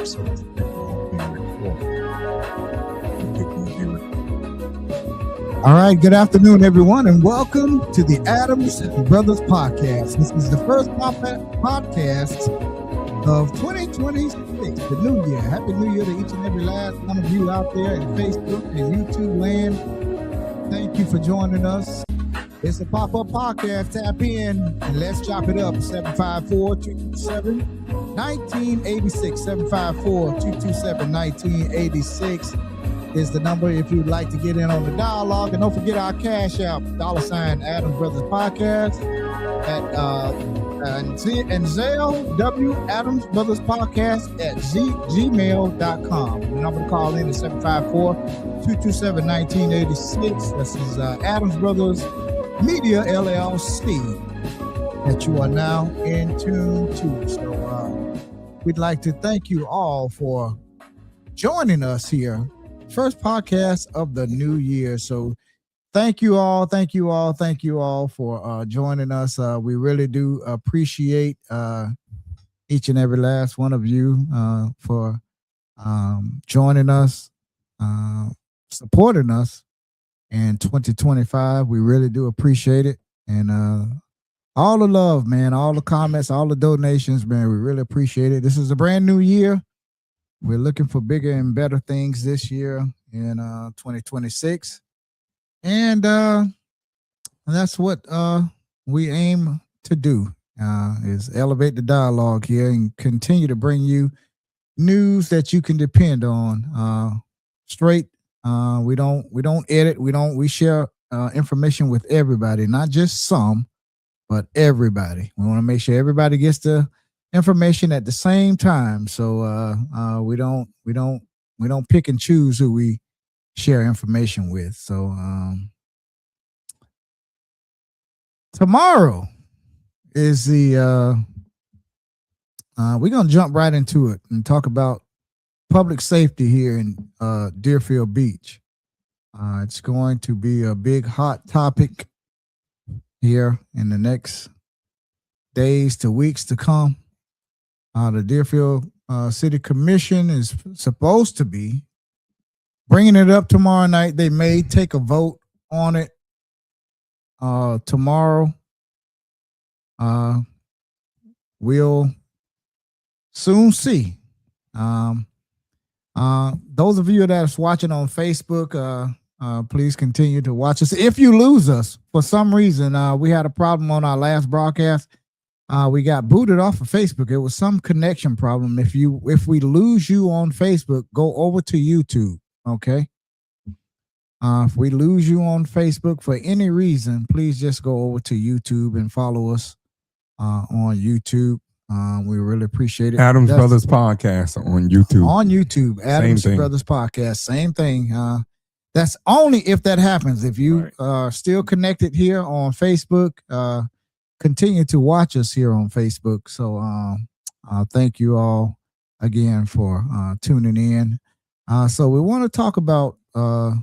episodes being recorded. All right, good afternoon, everyone, and welcome to the Adams Brothers Podcast. This is the first podcast of 2026, the new year. Happy New Year to each and every last one of you out there in Facebook and YouTube land. Thank you for joining us. It's a pop-up podcast. Tap in and let's chop it up. 754-227-1986. 754-227-1986 is the number if you'd like to get in on the dialogue. And don't forget our cash app, $ Adams Brothers Podcast and Zelle, Adams Brothers Podcast at gmail.com. The number to call in is 754-227-1986. This is Adams Brothers Media LLC that you are now in tune to. So we'd like to thank you all for joining us here. First podcast of the new year. So thank you all for joining us. We really do appreciate each and every last one of you for joining us, supporting us in 2025. We really do appreciate it. And all the love, man, all the comments, all the donations, man, we really appreciate it. This is a brand new year. We're looking for bigger and better things this year in 2026. And that's what we aim to do, is elevate the dialogue here and continue to bring you news that you can depend on straight. We don't edit. We share information with everybody, not just some, but everybody. We want to make sure everybody gets the information at the same time. So we don't pick and choose who we share information with. So tomorrow is the we're gonna jump right into it and talk about public safety here in Deerfield Beach. It's going to be a big hot topic here in the next days to weeks to come. The Deerfield City Commission is supposed to be bringing it up tomorrow night. They may take a vote on it tomorrow. We'll soon see. Those of you that are watching on Facebook, please continue to watch us. If you lose us for some reason, we had a problem on our last broadcast. We got booted off of Facebook. It was some connection problem. If we lose you on Facebook, go over to YouTube. Okay. If we lose you on Facebook for any reason, please just go over to YouTube and follow us on YouTube. We really appreciate it. Adams Brothers Podcast on YouTube. On YouTube, Adams Brothers Podcast, same thing. That's only if that happens. If you are still connected here on Facebook, continue to watch us here on Facebook. So thank you all again for tuning in. So we want to talk about the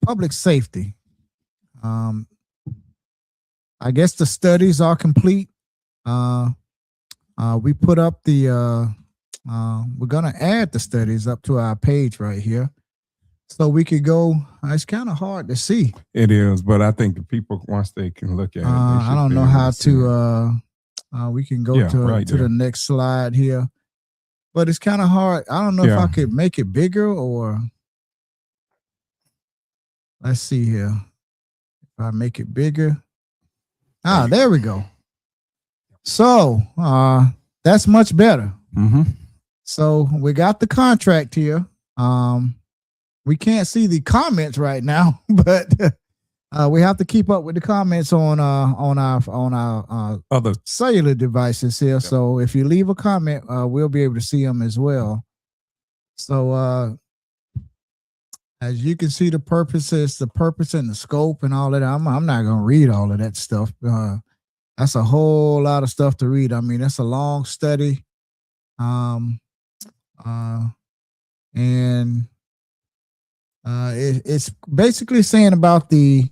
public safety. I guess the studies are complete. We put up the we're gonna add the studies up to our page right here, so we could go. It's kind of hard to see. It is, but I think the people, once they can look at it, I don't know how to. We can go to the next slide here, but it's kind of hard. I don't know if I could make it bigger or. Let's see here. If I make it bigger. There we go. So that's much better. Mm-hmm. So we got the contract here. We can't see the comments right now, but we have to keep up with the comments on our other cellular devices here. Yep. So if you leave a comment, we'll be able to see them as well. So as you can see, the purpose and the scope and all of that. I'm not gonna read all of that stuff. That's a whole lot of stuff to read. I mean, that's a long study. It's basically saying about the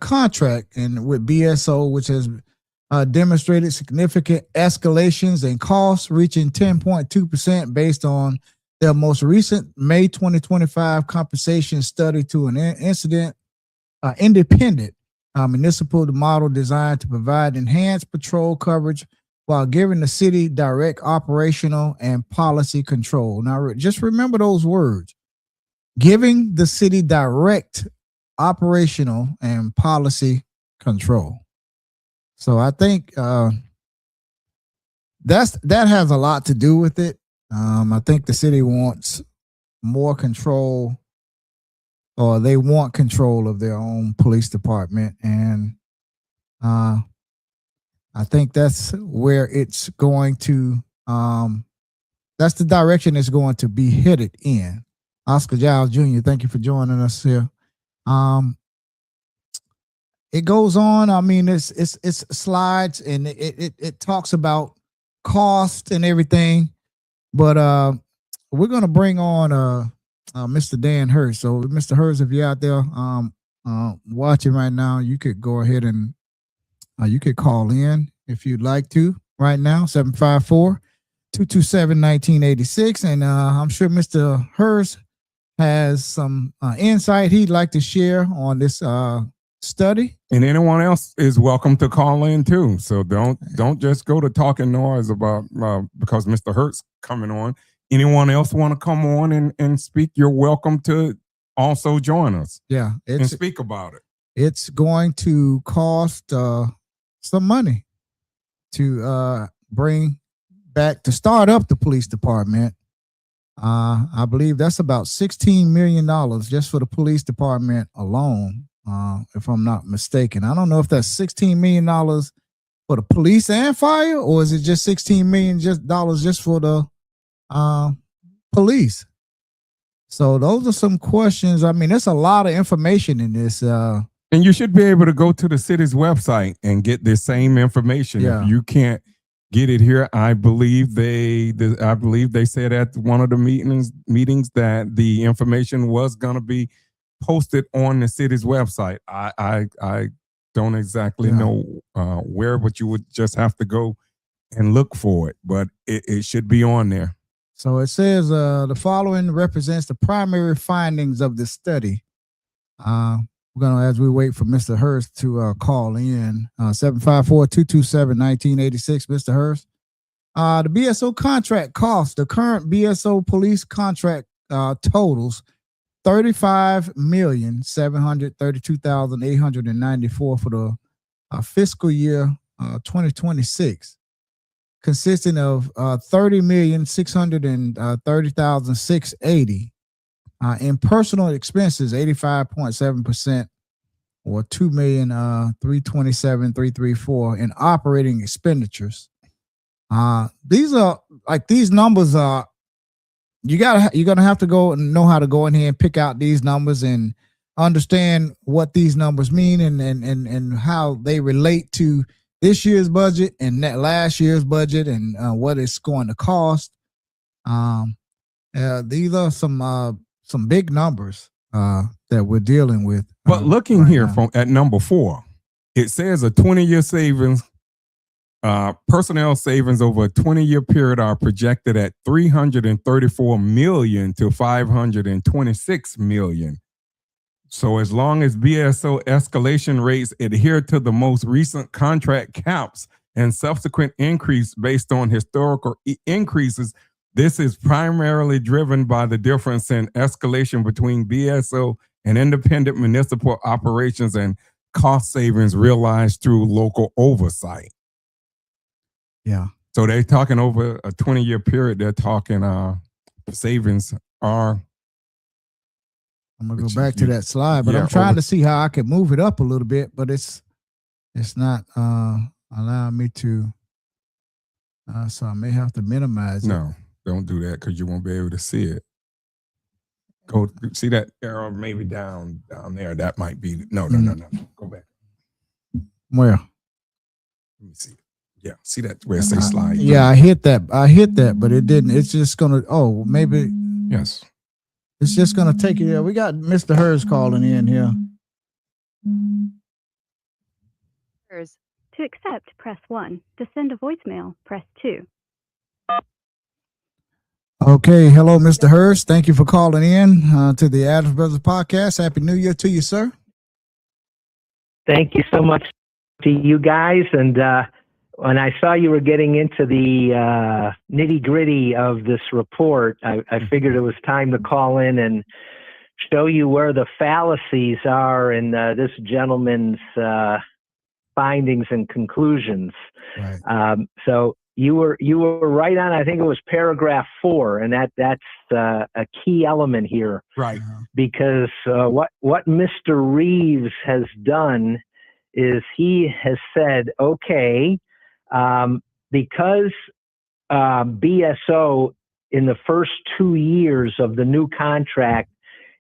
contract and with BSO, which has demonstrated significant escalations in costs, reaching 10.2% based on their most recent May 2025 compensation study to an independent municipal model designed to provide enhanced patrol coverage while giving the city direct operational and policy control. Now, just remember those words: giving the city direct operational and policy control. So I think that has a lot to do with it. I think the city wants more control, or they want control of their own police department, and I think that's where it's going to. That's the direction it's going to be headed in. Oscar Giles Jr., thank you for joining us here. It goes on. I mean, it's slides, and it talks about cost and everything. But we're gonna bring on Mr. Dan Hurst. So, Mr. Hurst, if you're out there watching right now, you could go ahead and you could call in if you'd like to right now, 754-227-1986. And I'm sure Mr. Hurst has some insight he'd like to share on this study. And anyone else is welcome to call in too. So don't just go to talking noise about because Mr. Hurt's coming on. Anyone else want to come on and speak? You're welcome to also join us. Yeah, and speak about it. It's going to cost some money to bring back, to start up the police department. I believe that's about $16 million just for the police department alone. If I'm not mistaken. I don't know if that's $16 million for the police and fire, or is it just $16 million just for the police? So those are some questions. I mean, there's a lot of information in this. And you should be able to go to the city's website and get the same information. Yeah. If you can't get it here, I believe they said at one of the meetings that the information was going to be posted on the city's website. I don't exactly know where, but you would just have to go and look for it. But it should be on there. So it says the following represents the primary findings of the study. We're gonna, as we wait for Mr. Hurst to call in, 754-227-1986. Mr. Hurst, the BSO contract cost, the current BSO police contract totals $35,732,894 for the fiscal year 2026, consisting of $30,630,680 in personal expenses, 85.7%, or $2,327,334 in operating expenditures. These numbers are. You're gonna have to go and know how to go in here and pick out these numbers and understand what these numbers mean and how they relate to this year's budget and that last year's budget and what it's going to cost. These are some big numbers that we're dealing with. But looking right here at number 4, it says a 20-year savings. Personnel savings over a 20-year period are projected at $334 million to $526 million. So as long as BSO escalation rates adhere to the most recent contract caps and subsequent increase based on historical increases, this is primarily driven by the difference in escalation between BSO and independent municipal operations and cost savings realized through local oversight. Yeah. So they're talking over a 20-year period. They're talking savings are. I'm gonna go back to that slide, but I'm trying to see how I can move it up a little bit, but it's not allowing me to. So I may have to minimize it. No, don't do that because you won't be able to see it. Go see that arrow maybe down there. That might be no. Go back. Where? Let me see. Yeah, see that where it says slide. Yeah, I hit that, but it didn't. It's just gonna. Oh, maybe. Yes. It's just gonna take you there. We got Mr. Hurst calling in here. To accept, press 1. To send a voicemail, press 2. Okay, hello, Mr. Hurst. Thank you for calling in to the Adams Brothers podcast. Happy New Year to you, sir. Thank you so much to you guys. And when I saw you were getting into the nitty gritty of this report, I figured it was time to call in and show you where the fallacies are in this gentleman's findings and conclusions. Right. So you were right on. I think it was paragraph 4, and that's a key element here. Right. Because what Mr. Reeves has done is he has said, okay, because BSO in the first 2 years of the new contract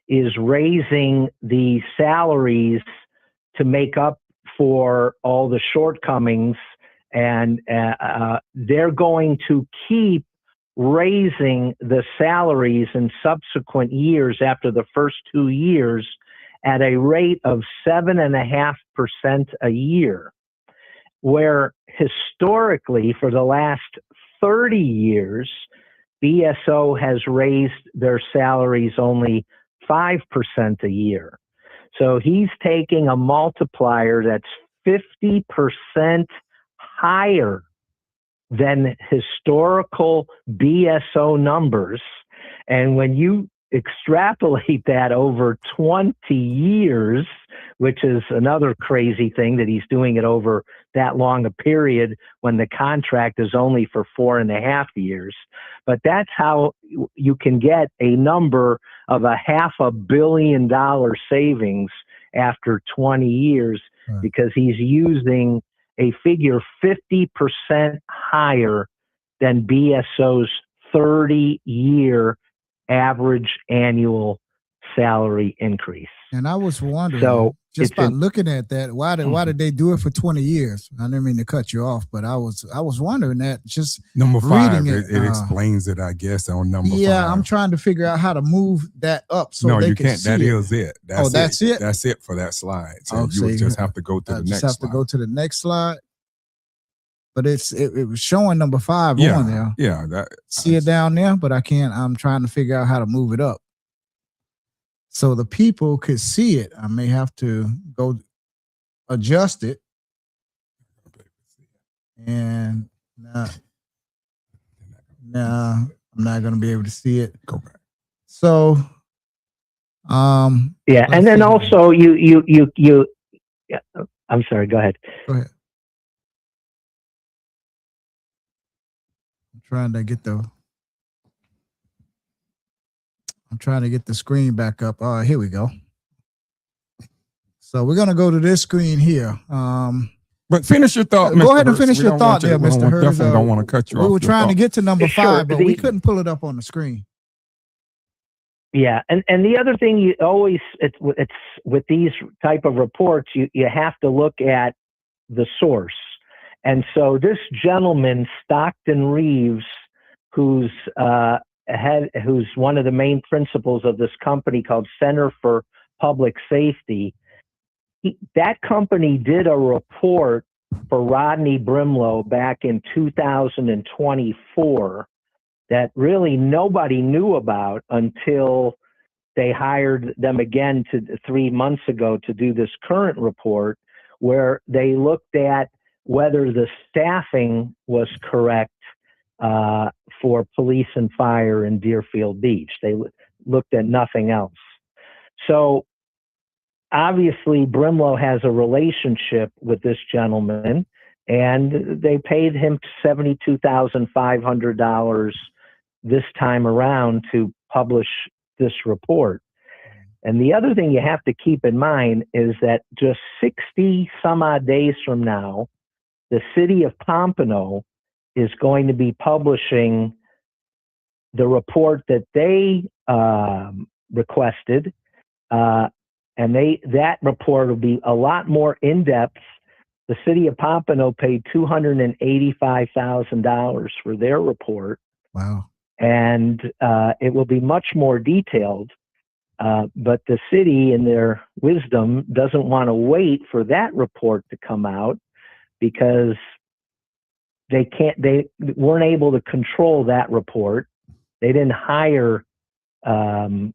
is raising the salaries to make up for all the shortcomings, and they're going to keep raising the salaries in subsequent years after the first 2 years at a rate of 7.5% a year, where historically for the last 30 years, BSO has raised their salaries only 5% a year. So he's taking a multiplier that's 50% higher than historical BSO numbers. And when you extrapolate that over 20 years, which is another crazy thing that he's doing it over that long a period when the contract is only for 4.5 years. But that's how you can get a number of $500 million savings after 20 years, Right. because he's using a figure 50% higher than BSO's 30-year average annual salary increase. And I was wondering, So just it's by an- looking at that, why did they do it for 20 years? I didn't mean to cut you off, but I was wondering that, just Number 5, reading it explains it, I guess, on number 5. Yeah, I'm trying to figure out how to move that up so no, they you can can't. see That it. is it. That's it? That's it for that slide. So Oh, you so would you- just have to go to I the just next have to slide. go to the next slide. But it was showing number 5 yeah, on there. yeah. That, See it down there, but I can't. I'm trying to figure out how to move it up so the people could see it. I may have to go adjust it, and nah, I'm not going to be able to see it. Go back. So, Yeah, let's and then see. also yeah, I'm sorry, go ahead. Go ahead. I'm trying to get the screen back up. All right, here we go. So we're going to go to this screen here. But finish your thought, Mr. Go ahead and Hurst. finish We your don't thought want you- there, we don't Mr. want- Hurst. Definitely don't want to cut you off. We were your trying to thought. get to number Sure, 5, but we the- couldn't pull it up on the screen. Yeah, and the other thing you always it's with these type of reports, you have to look at the source. And so this gentleman, Stockton Reeves, who's one of the main principals of this company called Center for Public Safety, that company did a report for Rodney Brimlow back in 2024 that really nobody knew about until they hired them again 3 months ago to do this current report, where they looked at whether the staffing was correct for police and fire in Deerfield Beach. They looked at nothing else. So obviously Brimlow has a relationship with this gentleman, and they paid him $72,500 this time around to publish this report. And the other thing you have to keep in mind is that just 60 some odd days from now, the city of Pompano is going to be publishing the report that they requested. And that report will be a lot more in-depth. The city of Pompano paid $285,000 for their report. Wow. And it will be much more detailed. But the city, in their wisdom, doesn't want to wait for that report to come out. because they weren't able to control that report. They didn't hire Mr.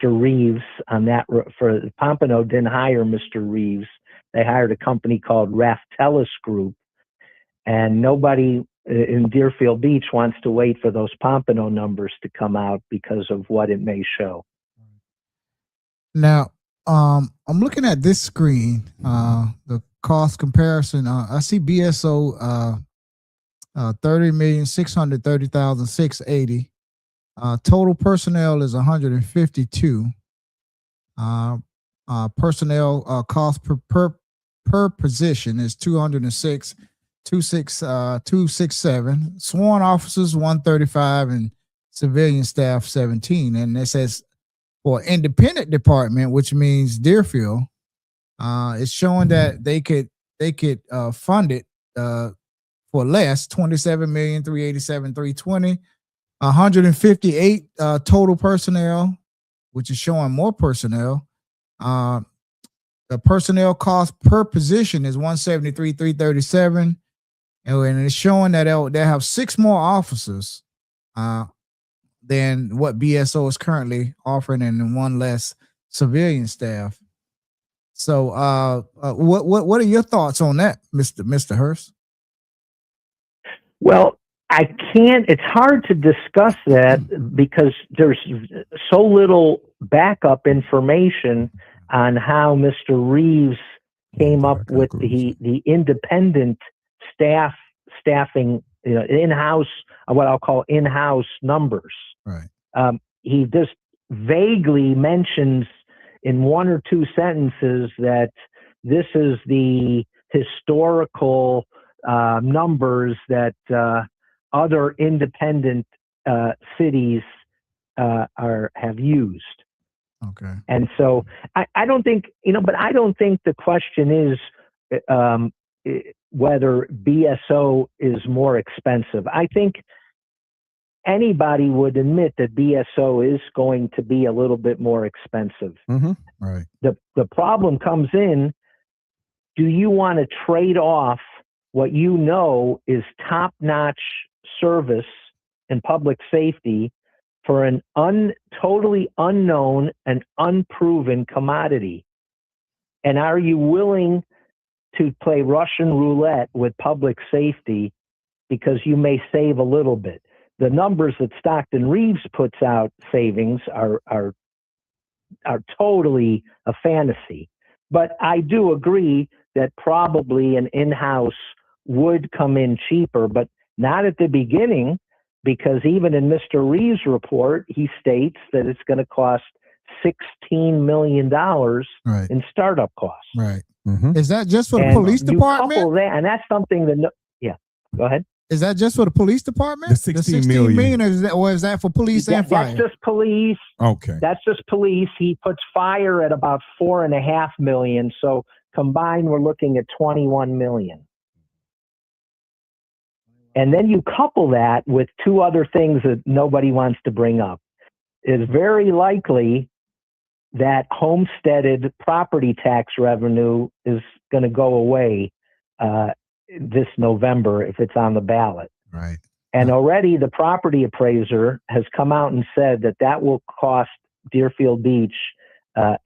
Reeves on that. For Pompano didn't hire Mr. Reeves. They hired a company called Raftelis Group, and nobody in Deerfield Beach wants to wait for those Pompano numbers to come out because of what it may show. Now, I'm looking at this screen, the cost comparison. I see BSO 30,630,680. Total personnel is 152. Personnel cost per position is 206, 267. Sworn officers 135 and civilian staff 17. And it says for independent department, which means Deerfield, it's showing that they could fund it for less, 27,387,320. 158 total personnel, which is showing more personnel. The personnel cost per position is 173,337, and it's showing that they have 6 more officers than what BSO is currently offering, and 1 less civilian staff. So, what are your thoughts on that, Mr. Hurst? Well, it's hard to discuss that because there's so little backup information on how Mr. Reeves came up with the independent staffing, in-house, what I'll call in-house numbers. Right. He just vaguely mentions in 1 or 2 sentences that this is the historical numbers that other independent cities have used. Okay. And so I don't think, but I don't think the question is whether BSO is more expensive. I think anybody would admit that BSO is going to be a little bit more expensive. Mm-hmm. Right. The problem comes in, do you want to trade off what is top-notch service and public safety for an totally unknown and unproven commodity? And are you willing to play Russian roulette with public safety because you may save a little bit? The numbers that Stockton Reeves puts out savings are totally a fantasy. But I do agree that probably an in-house would come in cheaper, but not at the beginning, because even in Mr. Reeves' report, he states that it's going to cost $16 million in startup costs. Right. Mm-hmm. Is that just for the police department? And that's something that, go ahead. Is that just for the police department? The 16 million. Or is that for police and fire? That's just police. Okay. That's just police. He puts fire at about $4.5 million. So combined, we're looking at $21 million. And then you couple that with 2 other things that nobody wants to bring up. It's very likely that homesteaded property tax revenue is going to go away this November if it's on the ballot. Right. And already the property appraiser has come out and said that will cost Deerfield Beach $21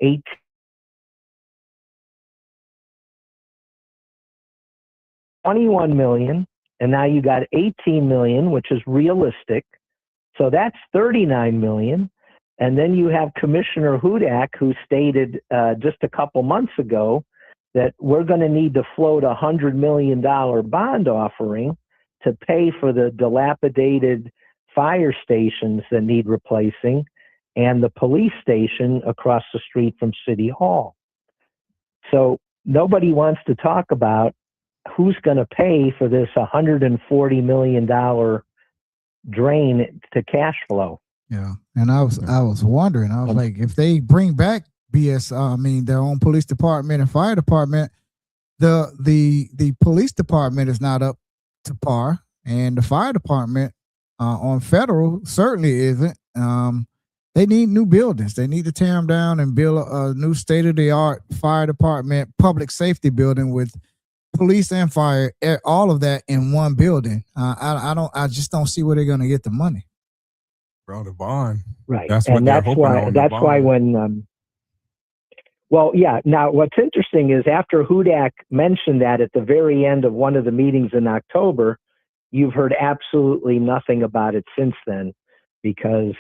million. And now you got $18 million, which is realistic. So that's $39 million. And then you have Commissioner Hudak, who stated just a couple months ago that we're going to need to float a $100 million bond offering to pay for the dilapidated fire stations that need replacing and the police station across the street from City Hall. So nobody wants to talk about who's going to pay for this $140 million drain to cash flow. Yeah. And I was wondering, I was like, if they bring back their own police department and fire department, the police department is not up to par, and the fire department on federal certainly isn't. They need new buildings. They need to tear them down and build a new state-of-the-art fire department, public safety building with police and fire, all of that in one building. I just don't see where they're going to get the money. Bro, the bond. Right. That's what and they're that's hoping why on. that's why when well, yeah. Now, what's interesting is after Hudak mentioned that at the very end of one of the meetings in October, you've heard absolutely nothing about it since then, because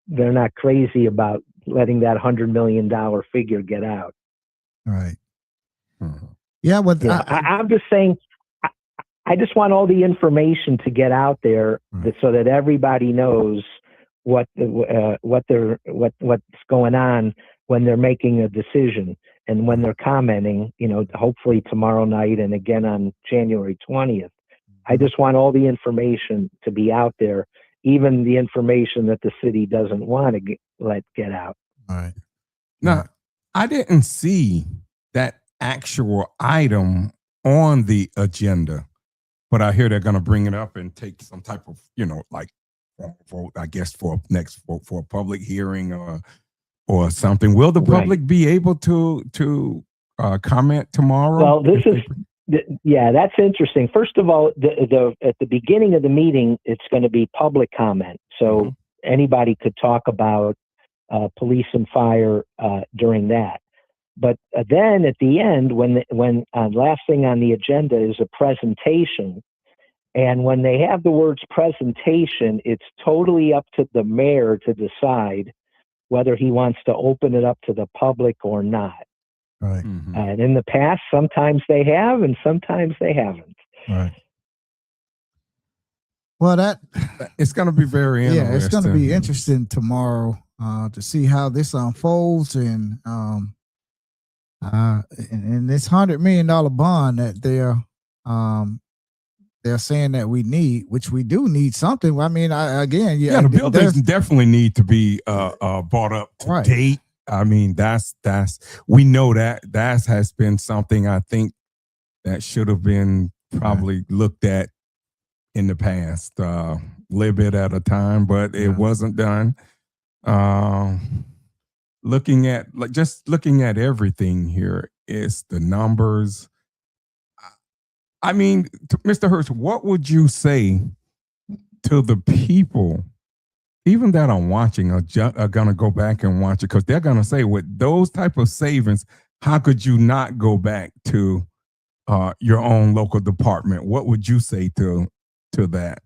they're not crazy about letting that $100 million figure get out. Right. Mhm. Yeah, but I'm just saying, I just want all the information to get out there so that everybody knows what's going on when they're making a decision and when they're commenting, hopefully tomorrow night and again on January 20th. I just want all the information to be out there, even the information that the city doesn't want to let get out. all right. Now, I didn't see that actual item on the agenda, but I hear they're going to bring it up and take some type of, like vote, I guess, for next vote for a public hearing or something. Will the public be able to comment tomorrow? Well, that's interesting. First of all, at the beginning of the meeting, it's going to be public comment, so anybody could talk about police and fire during that. But then at the end, when last thing on the agenda is a presentation, and when they have the words presentation, it's totally up to the mayor to decide whether he wants to open it up to the public or not. Right. Mhm. And in the past, sometimes they have, and sometimes they haven't. Right. Well, it's going to be very interesting. Yeah, it's going to be interesting tomorrow to see how this unfolds, and this $100 million bond that they're saying that we need, which we do need something. I mean, the buildings definitely need to be brought up to date. I mean, we know that has been something I think that should have been probably looked at in the past, a little bit at a time, but it wasn't done. Looking at everything here, is the numbers. I mean, Mr. Hurst, what would you say to the people, even that are watching, are going to go back and watch it? Because they're going to say, with those type of savings, how could you not go back to your own local department? What would you say to that?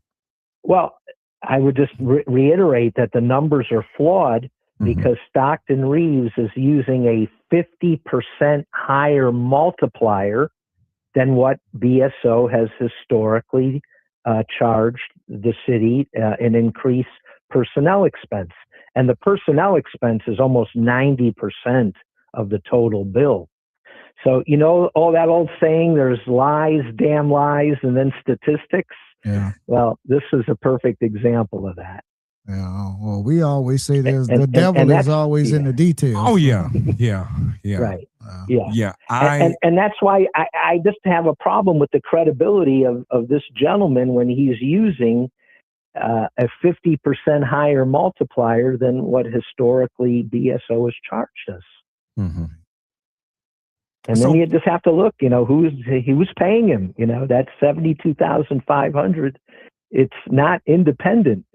Well, I would just reiterate that the numbers are flawed because Stockton Reeves is using a 50% higher multiplier than what BSO has historically charged the city in increased personnel expense. And the personnel expense is almost 90% of the total bill. So, all that old saying, there's lies, damn lies, and then statistics. Yeah. Well, this is a perfect example of that. Yeah. Well, we always say the devil is always in the details. Oh, yeah. Right. Yeah. And that's why I just have a problem with the credibility of this gentleman when he's using a 50% higher multiplier than what historically BSO has charged us. Mm-hmm. And then you just have to look, who's paying him. That's $72,500. It's not independent.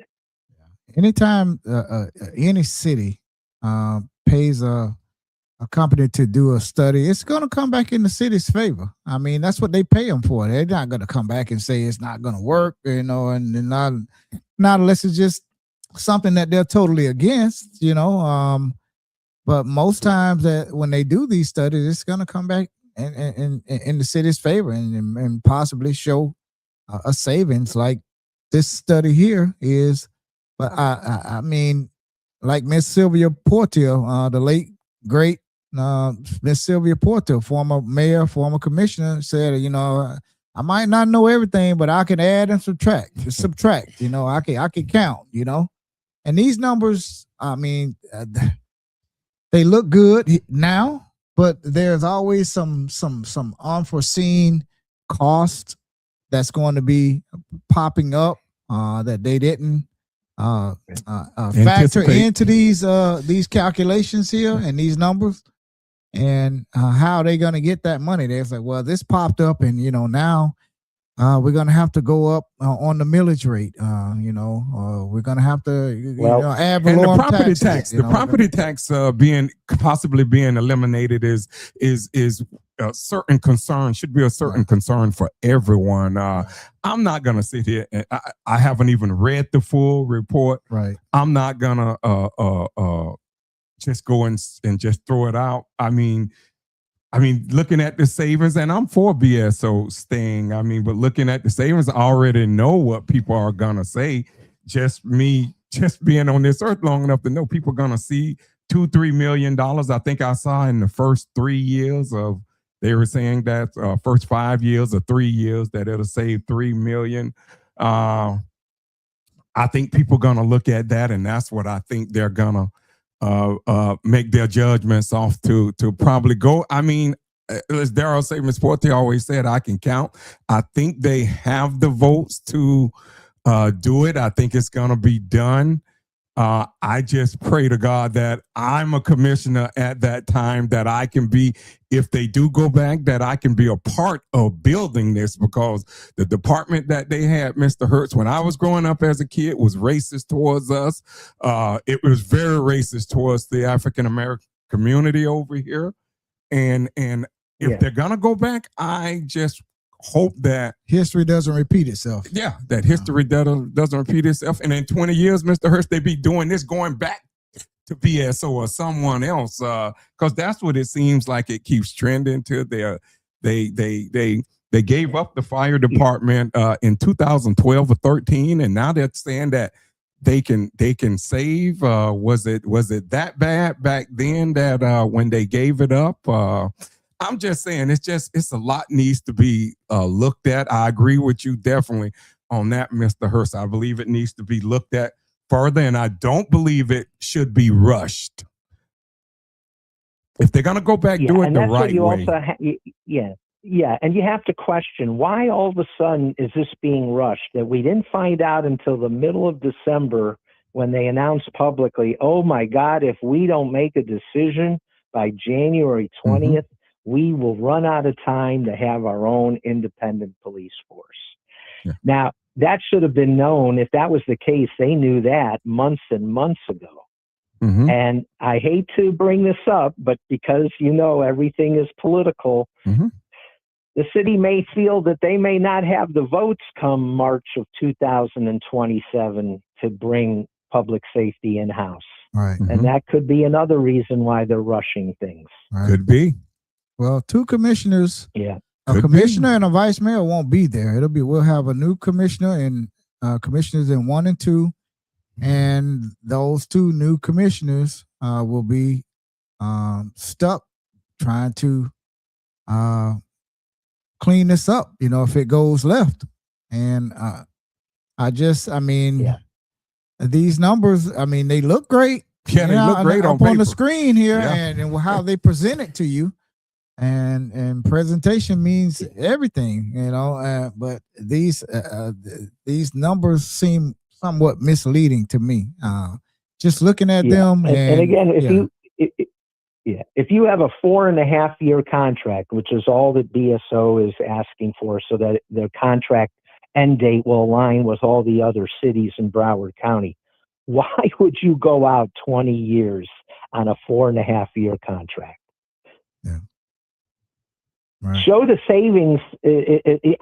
Anytime any city pays a company to do a study, it's going to come back in the city's favor. I mean, that's what they pay them for. They're not going to come back and say it's not going to work, and not unless it's just something that they're totally against, But most times that when they do these studies, it's going to come back in the city's favor and possibly show a savings like this study here is. But I mean, like Miss Sylvia Portillo, the late great Miss Sylvia Portillo, former mayor, former commissioner, said, I might not know everything, but I can add and subtract. I can count. And these numbers, I mean, they look good now, but there's always some unforeseen cost that's going to be popping up that they didn't factor into these calculations here and these numbers. and how are they going to get that money? They're like, well, this popped up, and now we're going to have to go up on the millage rate. We're going to have to ad and the valorem property taxes, tax, the property tax possibly being eliminated is a certain concern, should be a certain concern for everyone. I'm not gonna sit here and I haven't even read the full report. Right. I'm not gonna just go and just throw it out. I mean, looking at the savings, and I'm for BSO staying. But looking at the savings, I already know what people are gonna say. Just being on this earth long enough to know people are gonna see $2-3 million. I think I saw in the first 3 years of. They were saying that first 5 years or 3 years that it'll save $3 million. I think people are gonna look at that, and that's what I think they're gonna make their judgments off to probably go. As Daryl say, Ms. Forte always said, I can count. I think they have the votes to do it. I think it's gonna be done. I just pray to God that I'm a commissioner at that time, that I can be, if they do go back, that I can be a part of building this, because the department that they had, Mr. Hertz, when I was growing up as a kid, was racist towards us. It was very racist towards the African American community over here. And if they're gonna go back, I just hope that history doesn't repeat itself. Yeah, that history doesn't repeat itself. And in 20 years, Mr. Hurst, they be doing this, going back to BSO or someone else, because that's what it seems like. It keeps trending to. They gave up the fire department in 2012 or 13, and now they're saying that they can save. Was it that bad back then that when they gave it up? I'm just saying, it's a lot needs to be looked at. I agree with you definitely on that, Mr. Hurst. I believe it needs to be looked at further, and I don't believe it should be rushed. If they're going to go back, do it the right way. And you have to question, why all of a sudden is this being rushed? That we didn't find out until the middle of December when they announced publicly, oh my God, if we don't make a decision by January 20th, we will run out of time to have our own independent police force. Yeah. Now, that should have been known. If that was the case, they knew that months and months ago. And I hate to bring this up, but because, everything is political, the city may feel that they may not have the votes come March of 2027 to bring public safety in-house. Right. And that could be another reason why they're rushing things. Right. Could be. Well, 2 commissioners, a commissioner and a vice mayor won't be there. We'll have a new commissioner and commissioners in 1 and 2, and those 2 new commissioners will be stuck trying to clean this up, if it goes left. And these numbers, they look great. Yeah, they look great on the screen here, and how they present it to you. And presentation means everything, but these numbers seem somewhat misleading to me. Just looking at them, and again, if you have a 4.5-year contract, which is all that BSO is asking for, so that their contract end date will align with all the other cities in Broward County, why would you go out 20 years on a 4.5-year contract? Yeah. Right. Show the savings.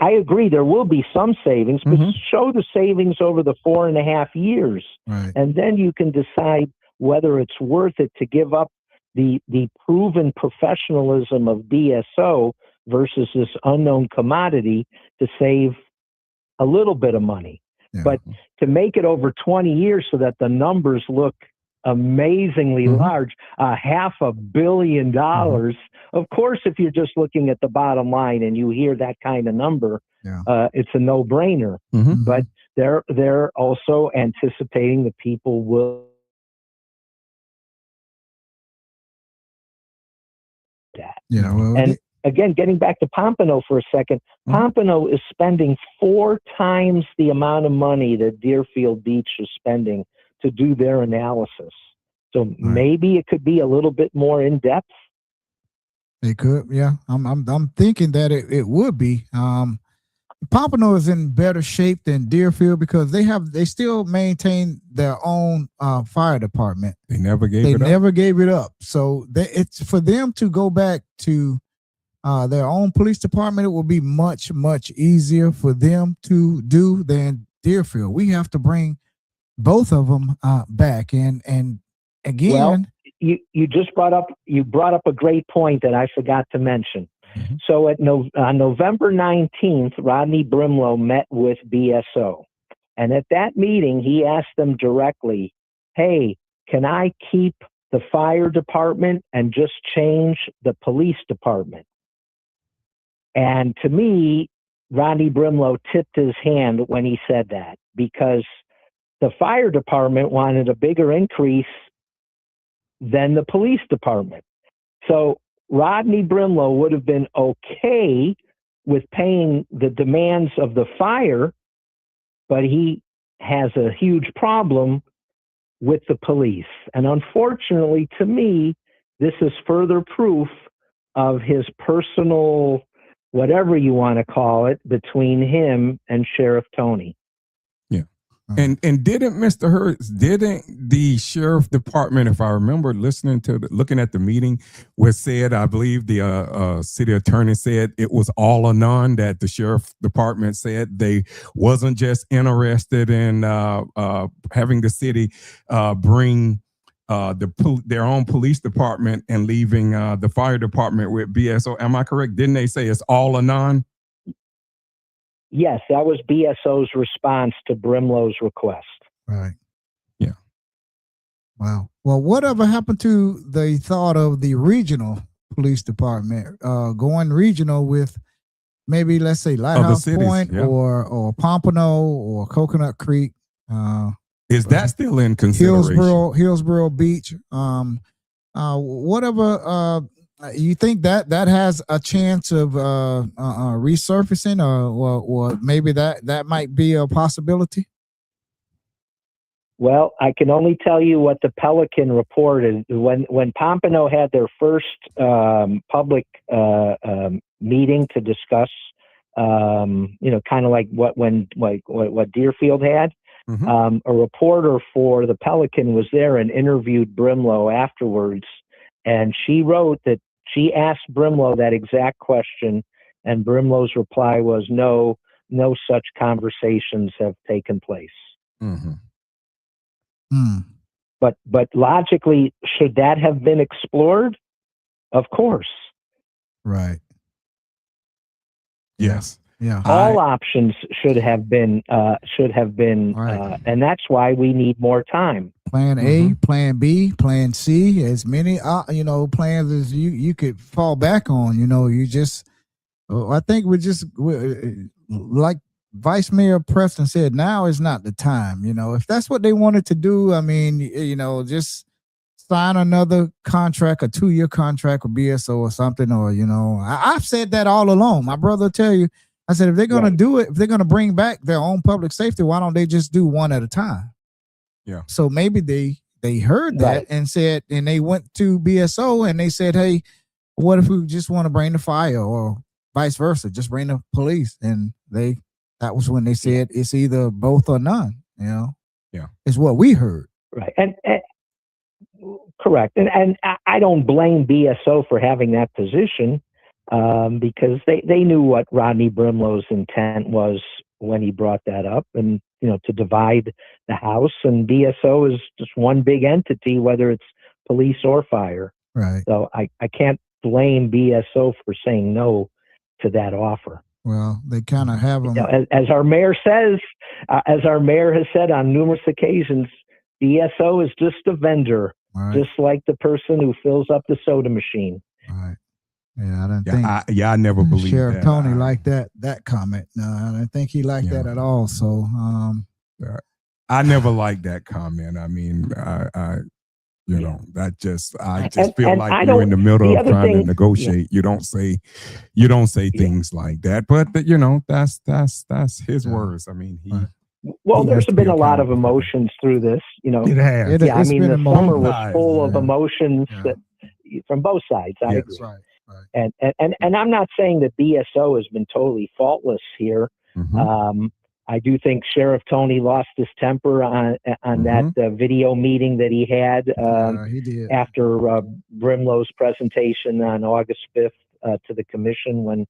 I agree, there will be some savings, but show the savings over the 4.5 years. Right. And then you can decide whether it's worth it to give up the proven professionalism of BSO versus this unknown commodity to save a little bit of money. Yeah. But to make it over 20 years so that the numbers look amazingly large, $500 million. Of course, if you're just looking at the bottom line and you hear that kind of number, it's a no-brainer. But they're also anticipating that people will that. And again, getting back to Pompano for a second, Pompano is spending 4 times the amount of money that Deerfield Beach is spending to do their analysis. So maybe it could be a little bit more in depth. They could, yeah. I'm thinking that it would be. Pompano is in better shape than Deerfield because they still maintain their own fire department. They never gave They it up. never gave it up. So it's for them to go back to their own police department. It will be much easier for them to do than Deerfield. We have to bring both of them back, and again. Well, you brought up a great point that I forgot to mention. Mhm. So on November 19th, Rodney Brimlow met with BSO. And at that meeting, he asked them directly, hey, can I keep the fire department and just change the police department? And to me, Rodney Brimlow tipped his hand when he said that, because the fire department wanted a bigger increase than the police department. So Rodney Brimlow would have been okay with paying the demands of the fire, but he has a huge problem with the police. And unfortunately, to me, this is further proof of his personal, whatever you want to call it, between him and Sheriff Tony. And didn't Mr. Hurts, didn't the sheriff department, if I remember looking at the meeting, was said, I believe the city attorney said it was all or none, that the sheriff department said they wasn't just interested in having the city bring their own police department and leaving the fire department with BSO. Am I correct? Didn't they say it's all or none? Yes, that was BSO's response to Brimlow's request. Right. Yeah. Wow. Well, whatever happened to the thought of the regional police department going regional with maybe, let's say, Lighthouse Point, yeah, or Pompano or Coconut Creek? Is that still in consideration? Hillsborough Beach. Whatever. You think that has a chance of resurfacing, or maybe that might be a possibility? Well, I can only tell you what the Pelican reported. When Pompano had their first public meeting to discuss, kind of like what Deerfield had. Mm-hmm. A reporter for the Pelican was there and interviewed Brimlow afterwards, and she wrote that she asked Brimlow that exact question, and Brimlow's reply was no such conversations have taken place. Mm-hmm. But logically, should that have been explored? Of course. Right. Yes. Yeah. All options should have been, right. And that's why we need more time. Plan A, Plan B, Plan C, as many plans as you could fall back on. You just, I think we like Vice Mayor Preston said, now is not the time. If that's what they wanted to do, I mean, just sign another contract, a 2-year contract with BSO or something, or I've said that all along. My brother will tell you. I said, if they're going to do it, if they're going to bring back their own public safety, why don't they just do one at a time? Yeah. So maybe they heard that and said, and they went to BSO and they said, hey, what if we just want to bring the fire, or vice versa, just bring the police? And that was when they said it's either both or none. Yeah. Is what we heard. Right. And correct. And I don't blame BSO for having that position. Because they knew what Rodney Brimlow's intent was when he brought that up, and to divide the House, and BSO is just one big entity, whether it's police or fire. Right. So I can't blame BSO for saying no to that offer. Well, they kind of have them. As our mayor says, as our mayor has said on numerous occasions, BSO is just a vendor, just like the person who fills up the soda machine. Right. Yeah, I don't think. I never believed Sheriff that. Tony liked that comment. No, I don't think he liked that at all. So, I never liked that comment. I mean, I just feel like you're in the middle of trying to negotiate. You don't say things like that. But that's his words. I mean, there's been a lot of emotions through this. It has. The summer was full of emotions that from both sides. I agree. Right. And I'm not saying that BSO has been totally faultless here. I do think Sheriff Tony lost his temper on that video meeting that he had he did. after Brimlow's presentation on August 5th to the commission, when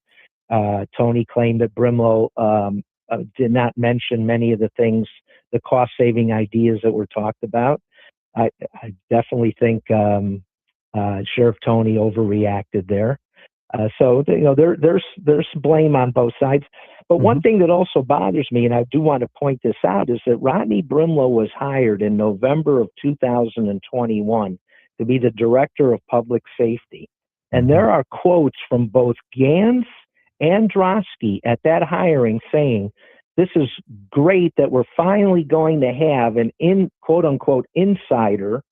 Tony claimed that Brimlow did not mention many of the things, the cost-saving ideas that were talked about. I definitely think Sheriff Tony overreacted there. So there's blame on both sides. But one thing that also bothers me, and I do want to point this out, is that Rodney Brimlow was hired in November of 2021 to be the director of public safety. And there are quotes from both Gans and Drosky at that hiring saying, this is great that we're finally going to have an quote unquote insider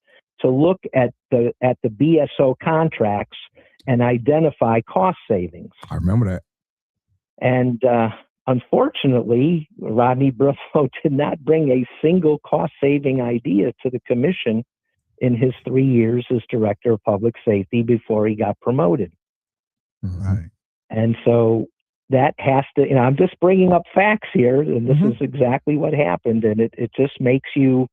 to look at the BSO contracts and identify cost savings. I remember that. And unfortunately, Rodney Brimlow did not bring a single cost-saving idea to the commission in his 3 years as director of public safety before he got promoted. Right. And so that has to, I'm just bringing up facts here, and this is exactly what happened. And it just makes you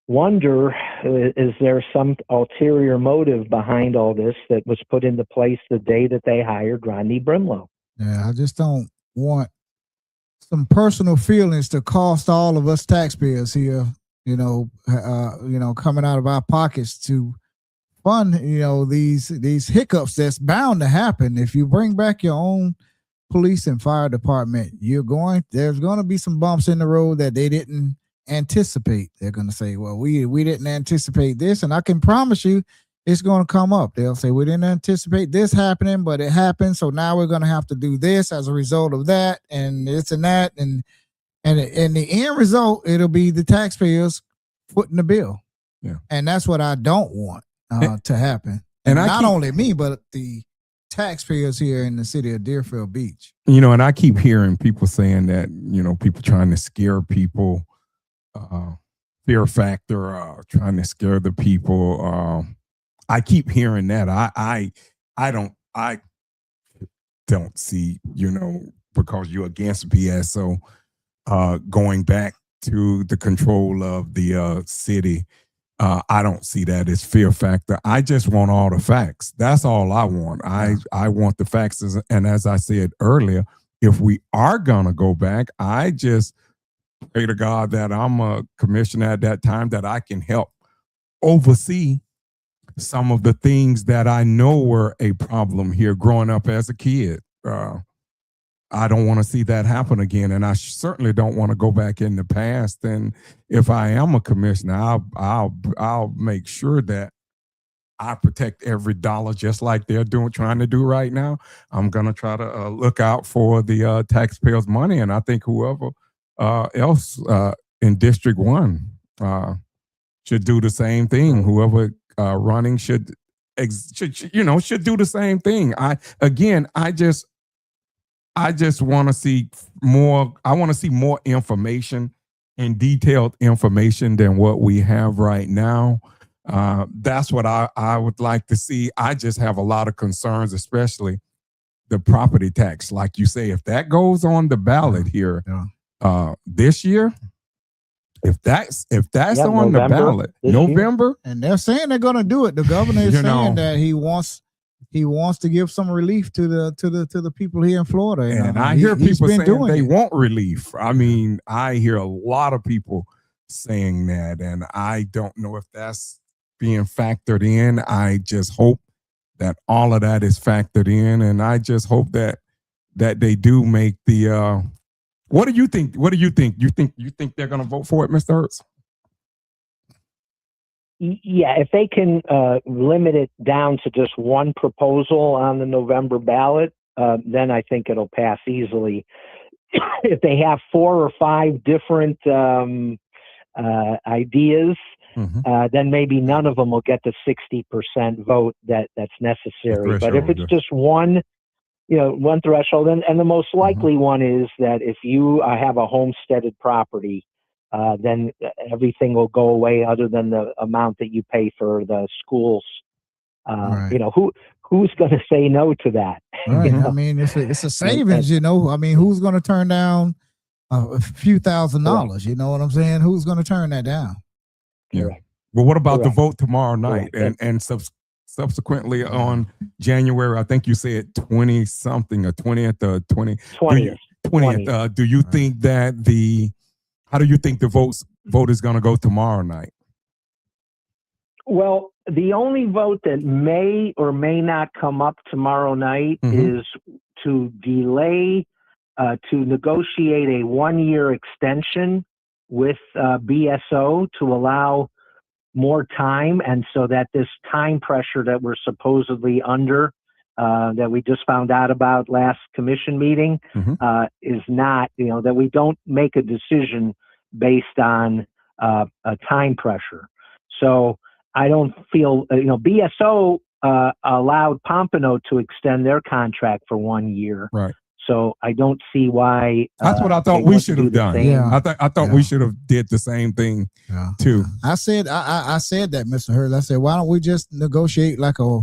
wonder, is there some ulterior motive behind all this that was put into place the day that they hired Rodney Brimlow? Yeah, I just don't want some personal feelings to cost all of us taxpayers here, coming out of our pockets to fund, these hiccups that's bound to happen. If you bring back your own police and fire department, there's going to be some bumps in the road that they didn't anticipate. They're going to say, well, we didn't anticipate this, and I can promise you it's going to come up. They'll say, we didn't anticipate this happening, but it happened, so now we're going to have to do this as a result of that, and this and that, and the end result, it'll be the taxpayers footing the bill. Yeah. And that's what I don't want to happen. And not only me, but the taxpayers here in the city of Deerfield Beach. And I keep hearing people saying that, people trying to scare people, fear factor, trying to scare the people. I keep hearing that. I don't see, because you're against BSO, going back to the control of the city. I don't see that as fear factor. I just want all the facts. That's all I want. I want the facts. And as I said earlier, if we are going to go back, I just pray to God that I'm a commissioner at that time, that I can help oversee some of the things that I know were a problem here growing up as a kid. I don't want to see that happen again, and I certainly don't want to go back in the past. And if I am a commissioner, I'll make sure that I protect every dollar, just like they're trying to do right now. I'm gonna try to look out for the taxpayers' money, and I think whoever else in District 1 should do the same thing. Whoever running should do the same thing. I just want to see more. I want to see more information and detailed information than what we have right now. That's what I would like to see. I just have a lot of concerns, especially the property tax. Like you say, if that goes on the ballot here this year, if that's on the ballot, November, and they're saying they're going to do it. The governor is saying that he wants to give some relief to the people here in Florida. And I hear people saying they want relief. I mean, I hear a lot of people saying that, and I don't know if that's being factored in. I just hope that all of that is factored in, and I just hope that they do make the. What do you think? You think they're going to vote for it, Mr. Hertz? Yeah, if they can limit it down to just one proposal on the November ballot, then I think it'll pass easily. If they have 4 or 5 different ideas, then maybe none of them will get the 60% vote that's necessary. But if it's just one threshold, and the most likely one is that if you have a homesteaded property, then everything will go away other than the amount that you pay for the schools. Right. who's going to say no to that? Right. You know? I mean, it's a savings. You know, I mean, who's going to turn down a few $1,000s? You know what I'm saying? Who's going to turn that down? Yeah. Correct. Well, what about the Correct. vote tomorrow night Correct. and subsequently on January? I think you said 20 something or 20th or 20th. 20th. Do you think that how do you think the vote is going to go tomorrow night? Well, the only vote that may or may not come up tomorrow night is to delay, to negotiate a 1-year extension with BSO to allow more time, and so that this time pressure that we're supposedly under, that we just found out about last commission meeting, is not, that we don't make a decision based on a time pressure. So I don't feel, BSO allowed Pompano to extend their contract for 1 year. Right. So I don't see why. That's what I thought we should have done. Yeah. I thought we should have did the same thing too. I said that, Mr. Hurd. I said, why don't we just negotiate like a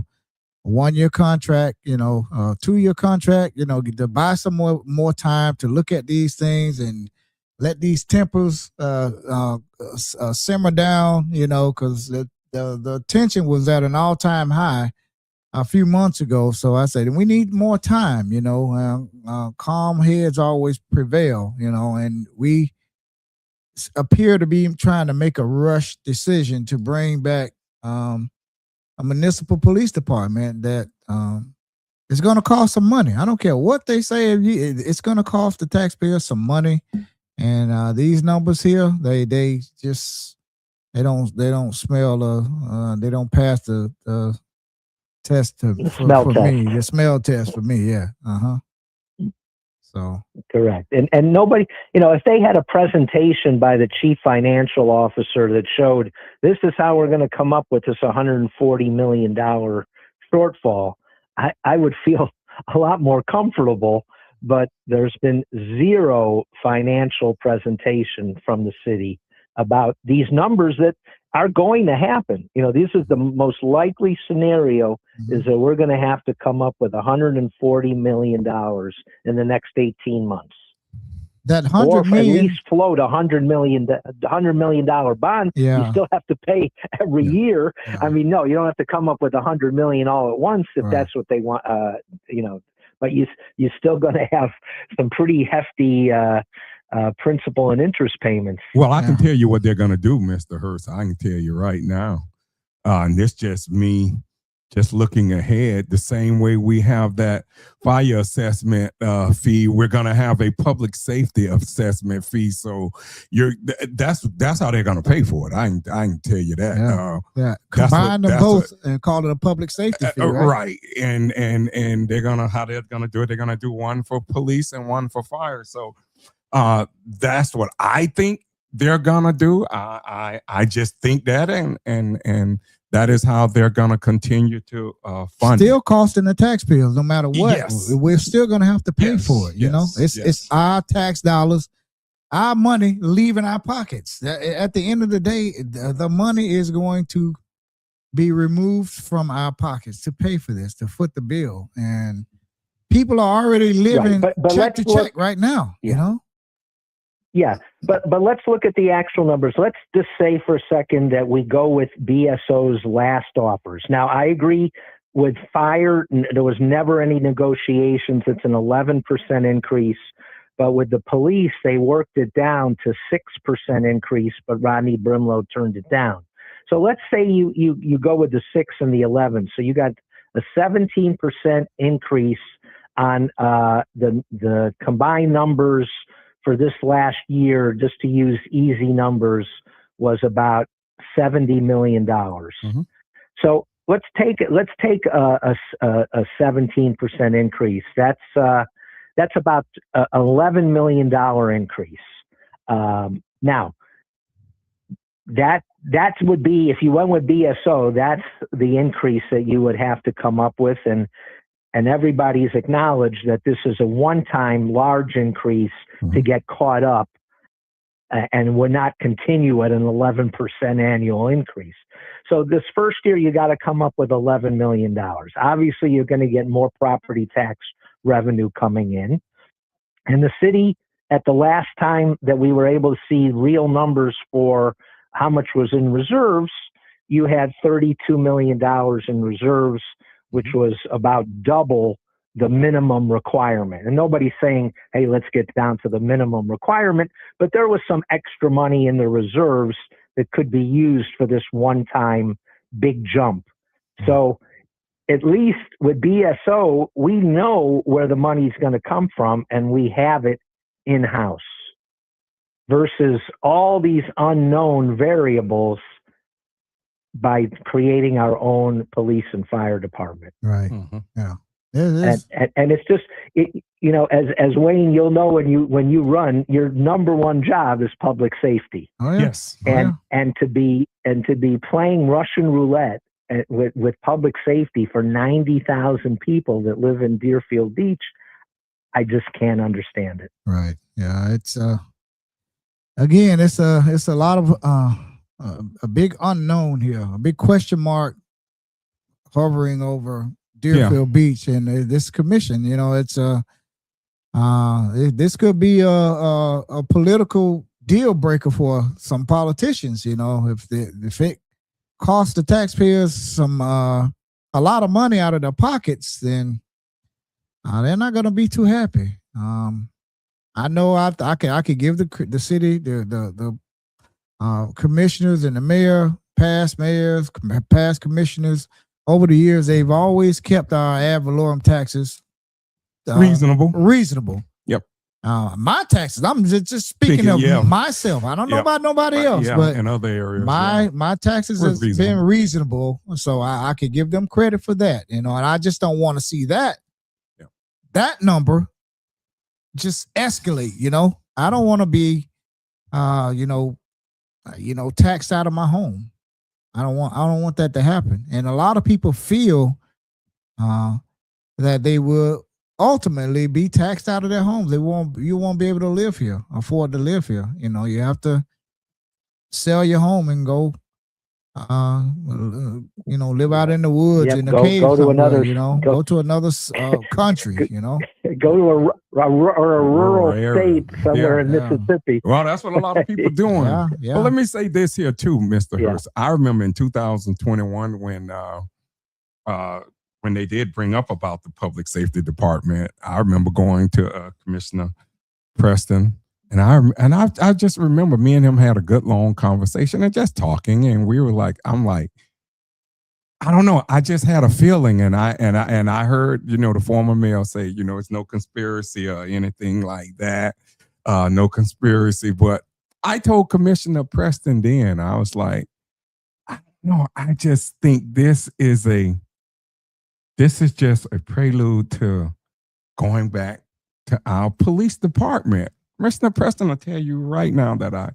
1-year contract, a 2-year contract, to buy some more time to look at these things and let these tempers simmer down, because the tension was at an all-time high a few months ago. So I said, we need more time, calm heads always prevail, and we appear to be trying to make a rush decision to bring back a municipal police department that it's going to cost some money. I don't care what they say. It's going to cost the taxpayers some money. And these numbers here, they don't smell, they don't pass the test for me, the smell test for me. Yeah. So correct. And nobody, if they had a presentation by the chief financial officer that showed this is how we're going to come up with this $140 million shortfall, I would feel a lot more comfortable. But there's been zero financial presentation from the city about these numbers that are going to happen. This is the most likely scenario, is that we're going to have to come up with $140 million in the next 18 months. That $100 million, at least float $100 million bond. Yeah. You still have to pay every year. Yeah. I mean, no, you don't have to come up with $100 million all at once if that's what they want. But you're still going to have some pretty hefty principal and interest payments. Well, I can tell you what they're going to do, Mr. Hurst. I can tell you right now. And this just me just looking ahead, the same way we have that fire assessment fee, we're going to have a public safety assessment fee. So that's how they're going to pay for it. I can tell you that. Combine them both and call it a public safety fee, right? Right. And how they're gonna do it. They're gonna do one for police and one for fire. So that's what I think they're gonna do. I just think that, and that is how they're gonna continue to fund. Still costing the taxpayers, no matter what. Yes. We're still gonna have to pay for it. It's our tax dollars, our money leaving our pockets. At the end of the day, the money is going to be removed from our pockets to pay for this, to foot the bill, and people are already living but check to check right now. Yeah, but let's look at the actual numbers. Let's just say for a second that we go with BSO's last offers. Now, I agree with fire. There was never any negotiations. It's an 11% increase. But with the police, they worked it down to 6% increase, but Rodney Brimlow turned it down. So let's say you go with the 6 and the 11. So you got a 17% increase on the combined numbers for this last year, just to use easy numbers, was about $70 million. So let's take a 17% increase. That's about $11 million increase. Now, that would be, if you went with BSO, that's the increase that you would have to come up with, and everybody's acknowledged that this is a one-time large increase to get caught up and would not continue at an 11% annual increase. So this first year, you got to come up with $11 million. Obviously, you're going to get more property tax revenue coming in. And the city, at the last time that we were able to see real numbers for how much was in reserves, you had $32 million in reserves, which was about double the minimum requirement. And nobody's saying, hey, let's get down to the minimum requirement, but there was some extra money in the reserves that could be used for this one-time big jump. So at least with BSO, we know where the money's going to come from, and we have it in-house versus all these unknown variables by creating our own police and fire department. Right. Mm-hmm. Yeah. And it's just, as Wayne, you'll know when you run, your number one job is public safety. Oh, yeah. Yes. And to be playing Russian roulette with public safety for 90,000 people that live in Deerfield Beach, I just can't understand it. Right. Yeah. It's again, it's a lot of a big unknown here, a big question mark hovering over Deerfield Beach and this commission. It's this could be a political deal breaker for some politicians. If it costs the taxpayers a lot of money out of their pockets, then they're not going to be too happy. I know I could give the city the commissioners and the mayor, past mayors, past commissioners. Over the years, they've always kept our ad valorem taxes reasonable. Yep. My taxes, I'm just speaking of myself. I don't know about nobody else, but in other areas, my taxes has been reasonable, so I could give them credit for that. And I just don't want to see that number just escalate. I don't want to be taxed out of my home. I don't want that to happen. And a lot of people feel that they will ultimately be taxed out of their homes. You won't be able to afford to live here. You have to sell your home and go live out in the woods, in the cave, go to another country, go to a rural state somewhere in Mississippi. Well, that's what a lot of people are doing. Well, let me say this here too, Mr. Hurst. I remember in 2021 when they did bring up about the public safety department, I remember going to Commissioner Preston. And I just remember me and him had a good long conversation and just talking, and we were like, I don't know, I just had a feeling, and I heard the former mayor say, it's no conspiracy or anything like that, no conspiracy. But I told Commissioner Preston then, I was like, I just think this is just a prelude to going back to our police department. Commissioner Preston will tell you right now that I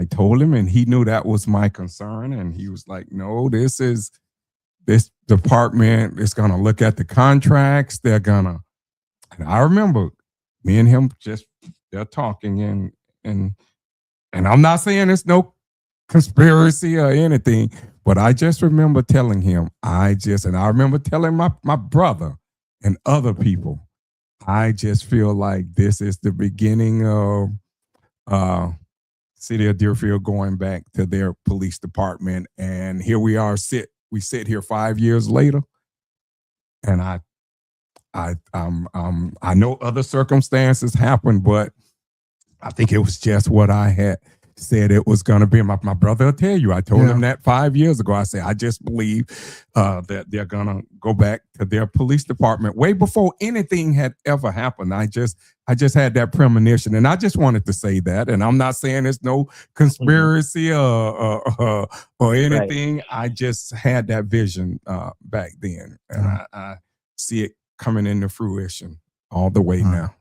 told him, and he knew that was my concern, and he was like, no, this department is going to look at the contracts. And I remember me and him they're talking, and I'm not saying it's no conspiracy or anything, but I just remember telling him, I remember telling my brother and other people, I just feel like this is the beginning of City of Deerfield going back to their police department. And here we are, we sit here 5 years later. And I know other circumstances happened, but I think it was just what I had said it was going to be. My brother will tell you, I told him that 5 years ago. I said, I just believe that they're going to go back to their police department way before anything had ever happened. I just had that premonition, and I just wanted to say that. And I'm not saying there's no conspiracy or anything. Right. I just had that vision back then, and I see it coming into fruition all the way now.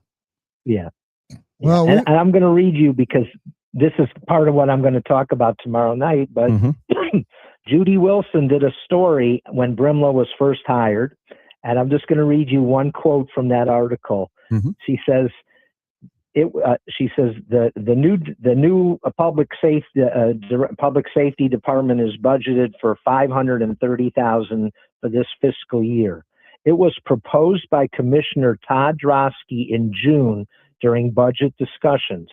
Yeah. Well, and I'm going to read you, because this is part of what I'm going to talk about tomorrow night, but Judy Wilson did a story when Brimlow was first hired, and I'm just going to read you one quote from that article. She says, she says the new public safety department is budgeted for $530,000 for this fiscal year. It was proposed by Commissioner Todd Drosky in June during budget discussions.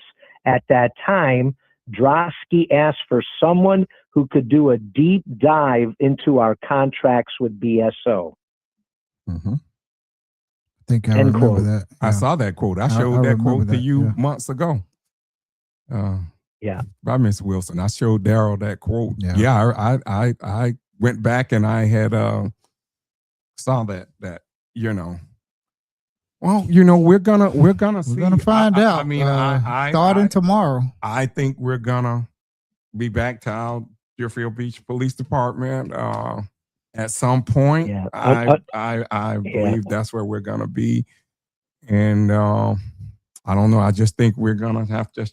At that time, Drosky asked for someone who could do a deep dive into our contracts with BSO. Mm-hmm. I think I End remember quote. that. I saw that quote. I showed that quote remember to that, you yeah. months ago. Yeah. By Miss Wilson. I showed Daryl that quote. Yeah. Yeah, I went back and I had saw that well, we're gonna see. We're gonna find out. I mean, starting tomorrow. I think we're gonna be back to our Deerfield Beach Police Department at some point. Yeah. I believe that's where we're gonna be, and I don't know. I just think we're gonna have to.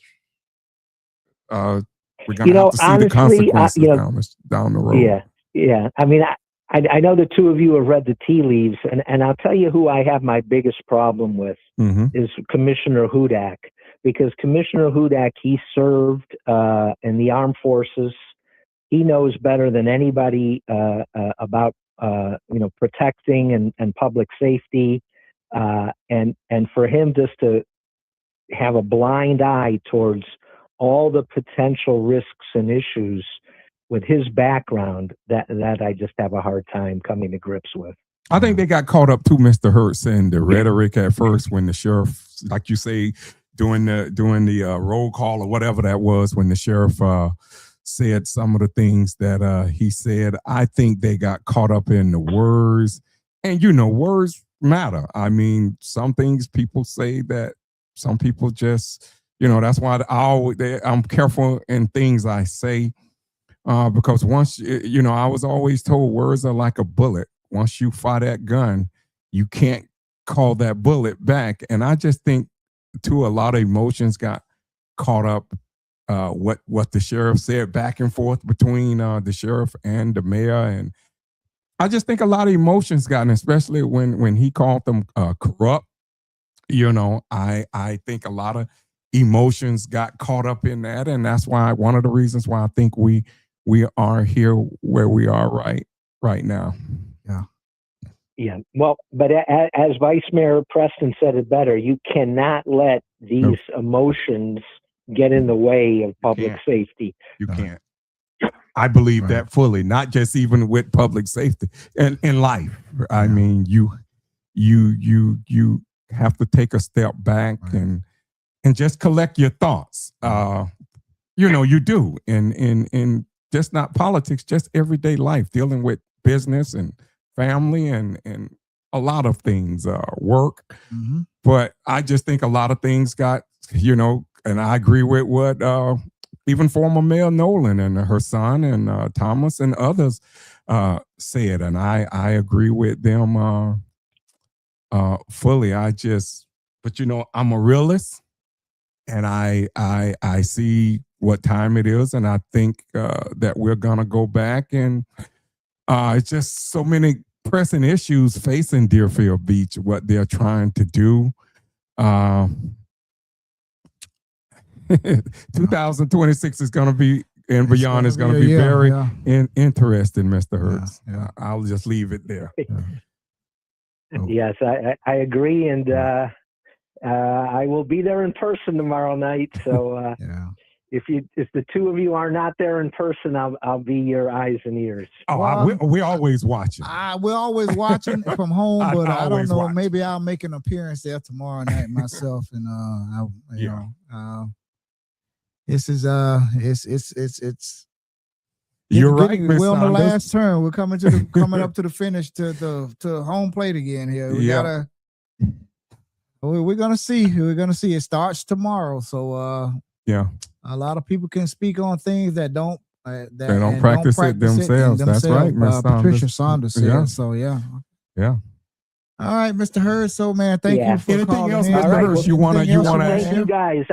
We're gonna have to see honestly, the consequences down the road. Yeah. I mean, I know the two of you have read the tea leaves, and I'll tell you who I have my biggest problem with is Commissioner Hudak, because Commissioner Hudak, he served in the armed forces. He knows better than anybody about protecting and public safety, and for him just to have a blind eye towards all the potential risks and issues with his background, that I just have a hard time coming to grips with. I think they got caught up too, Mr. Hertz, in the rhetoric at first when the sheriff, like you say, doing the roll call or whatever that was, when the sheriff said some of the things that he said. I think they got caught up in the words, and words matter. I mean, some things people say that some people just, that's why I'm careful in things I say. Because once, I was always told words are like a bullet. Once you fire that gun, you can't call that bullet back. And I just think, too, a lot of emotions got caught up. What the sheriff said back and forth between the sheriff and the mayor. And I just think a lot of emotions got, especially when he called them corrupt. I think a lot of emotions got caught up in that. And that's why one of the reasons why I think we are here where we are right now. Yeah. Well, but as Vice Mayor Preston said it better, you cannot let these emotions get in the way of public safety. You can't. I believe that fully, not just even with public safety and in life. I mean, you have to take a step back and just collect your thoughts. You do in just not politics, just everyday life, dealing with business and family and a lot of things, work. But I just think a lot of things got, and I agree with what even former Mayor Nolan and her son and Thomas and others said, and I agree with them fully. But I'm a realist, and I see what time it is, and I think that we're gonna go back, and it's just so many pressing issues facing Deerfield Beach, what they're trying to do. 2026 is going to be, and beyond is going to be very interesting, Mr. Hertz. I'll just leave it there. Yes, I agree, and I will be there in person tomorrow night. So if the two of you are not there in person, I'll be your eyes and ears. Oh, we're always watching. We're always watching from home, but I don't know. Maybe I'll make an appearance there tomorrow night myself, and this is it's. You're right, Miss we're on the Saunders. last turn. We're coming up to the finish to home plate again here. We're gonna see. We're gonna see. It starts tomorrow, so a lot of people can speak on things that don't they don't practice it themselves. That's right, Miss Patricia Saunders said. Yeah. So yeah. All right, Mr. Hurd. So man, thank you for anything calling else, in. Mr. Hurd? You wanna Thank you guys.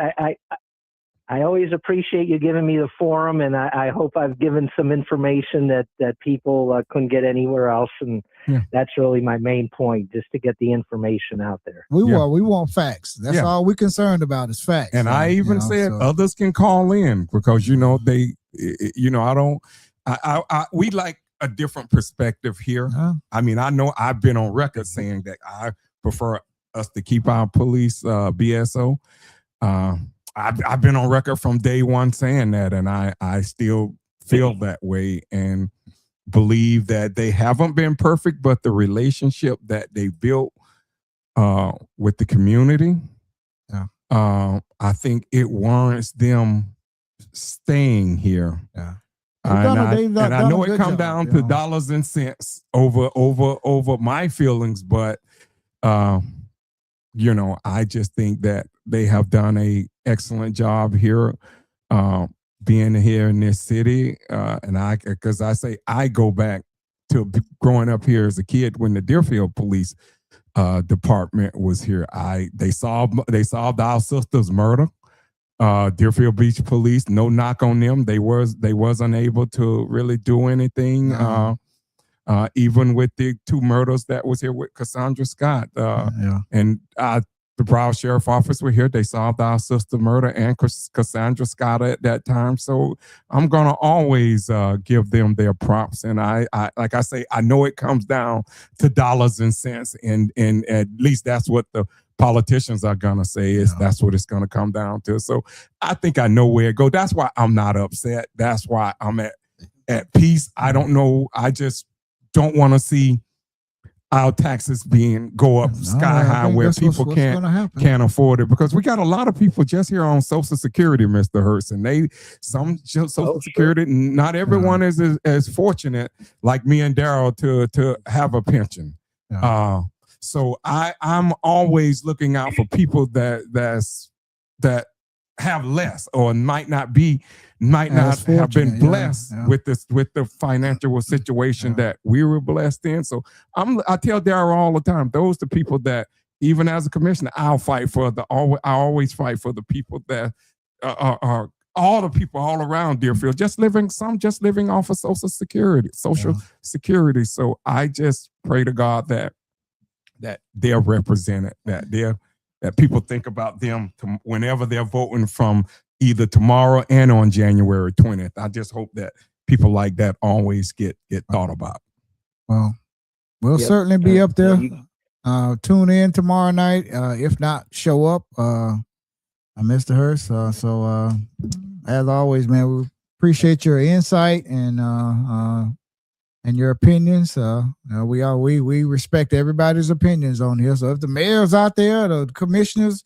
I always appreciate you giving me the forum, and I hope I've given some information that people couldn't get anywhere else. And that's really my main point, just to get the information out there. We want facts. That's all we're concerned about is facts. And I even said others can call in because, we like a different perspective here. I mean, I know I've been on record saying that I prefer us to keep our police BSO. I've been on record from day one saying that, and I still feel that way and believe that they haven't been perfect, but the relationship that they built with the community, I think it warrants them staying here. Yeah. And I know it comes down to dollars and cents over my feelings, but I just think that they have done a excellent job here, being here in this city. Because I go back to growing up here as a kid when the Deerfield Police Department was here. They solved our sister's murder. Deerfield Beach Police, no knock on them. They was unable to really do anything. Even with the 2 murders that was here with Cassandra Scott. And the Broward Sheriff Office were here. They solved our sister murder and Cassandra Scott at that time. So I'm going to always give them their props. And I like I say, I know it comes down to dollars and cents. And at least that's what the politicians are going to say is that's what it's going to come down to. So I think I know where it goes. That's why I'm not upset. That's why I'm at peace. I don't know. I just don't want to see our taxes go up sky high where people can't afford it, because we got a lot of people just here on Social Security, Mr. Hurst, and some Social Security, not everyone is as fortunate like me and Daryl to have a pension. So I'm always looking out for people that have less or might not have been blessed with the financial situation that we were blessed in. So I tell Daryl all the time, those are the people that even as a commissioner, I always fight for the people that are all the people all around Deerfield, just living off of Social Security. So I just pray to God that they're represented, that people think about them whenever they're voting from either tomorrow and on January 20th. I just hope that people like that always get thought about. Well, we'll certainly be up there. Tune in tomorrow night. If not, show up. Mr. Hurst. So as always, man, we appreciate your insight and your opinions. We respect everybody's opinions on here. So if the mayor's out there, the commissioners,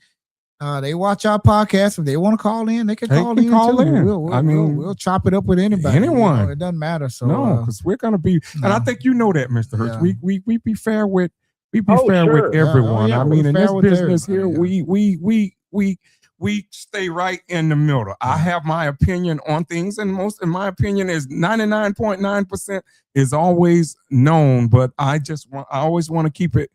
they watch our podcast. If they want to call in, they can call in. We'll chop it up with anybody. Anyone. It doesn't matter. So because we're gonna be, and I think you know that, Mr. Hurst. We be fair with with everyone. In this business here, we stay right in the middle. I have my opinion on things, and my opinion is 99.9% is always known, but I always want to keep it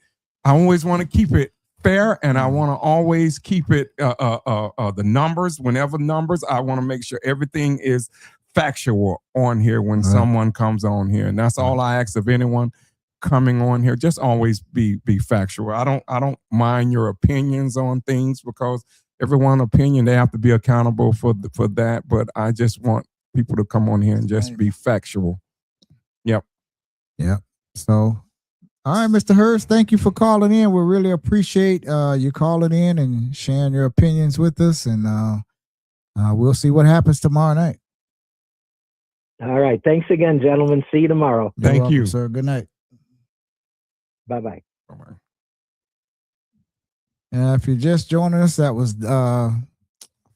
fair, and I want to always keep it the numbers. Whenever numbers, I want to make sure everything is factual on here when someone comes on here, and that's all I ask of anyone coming on here. Just always be factual. I don't mind your opinions on things, because everyone's opinion, they have to be accountable for that. But I just want people to come on here and just be factual. Yep. So, all right, Mr. Hurst, thank you for calling in. We really appreciate you calling in and sharing your opinions with us. And we'll see what happens tomorrow night. All right. Thanks again, gentlemen. See you tomorrow. Thank you, sir. Good night. Bye-bye. Bye-bye. If you're just joining us, that was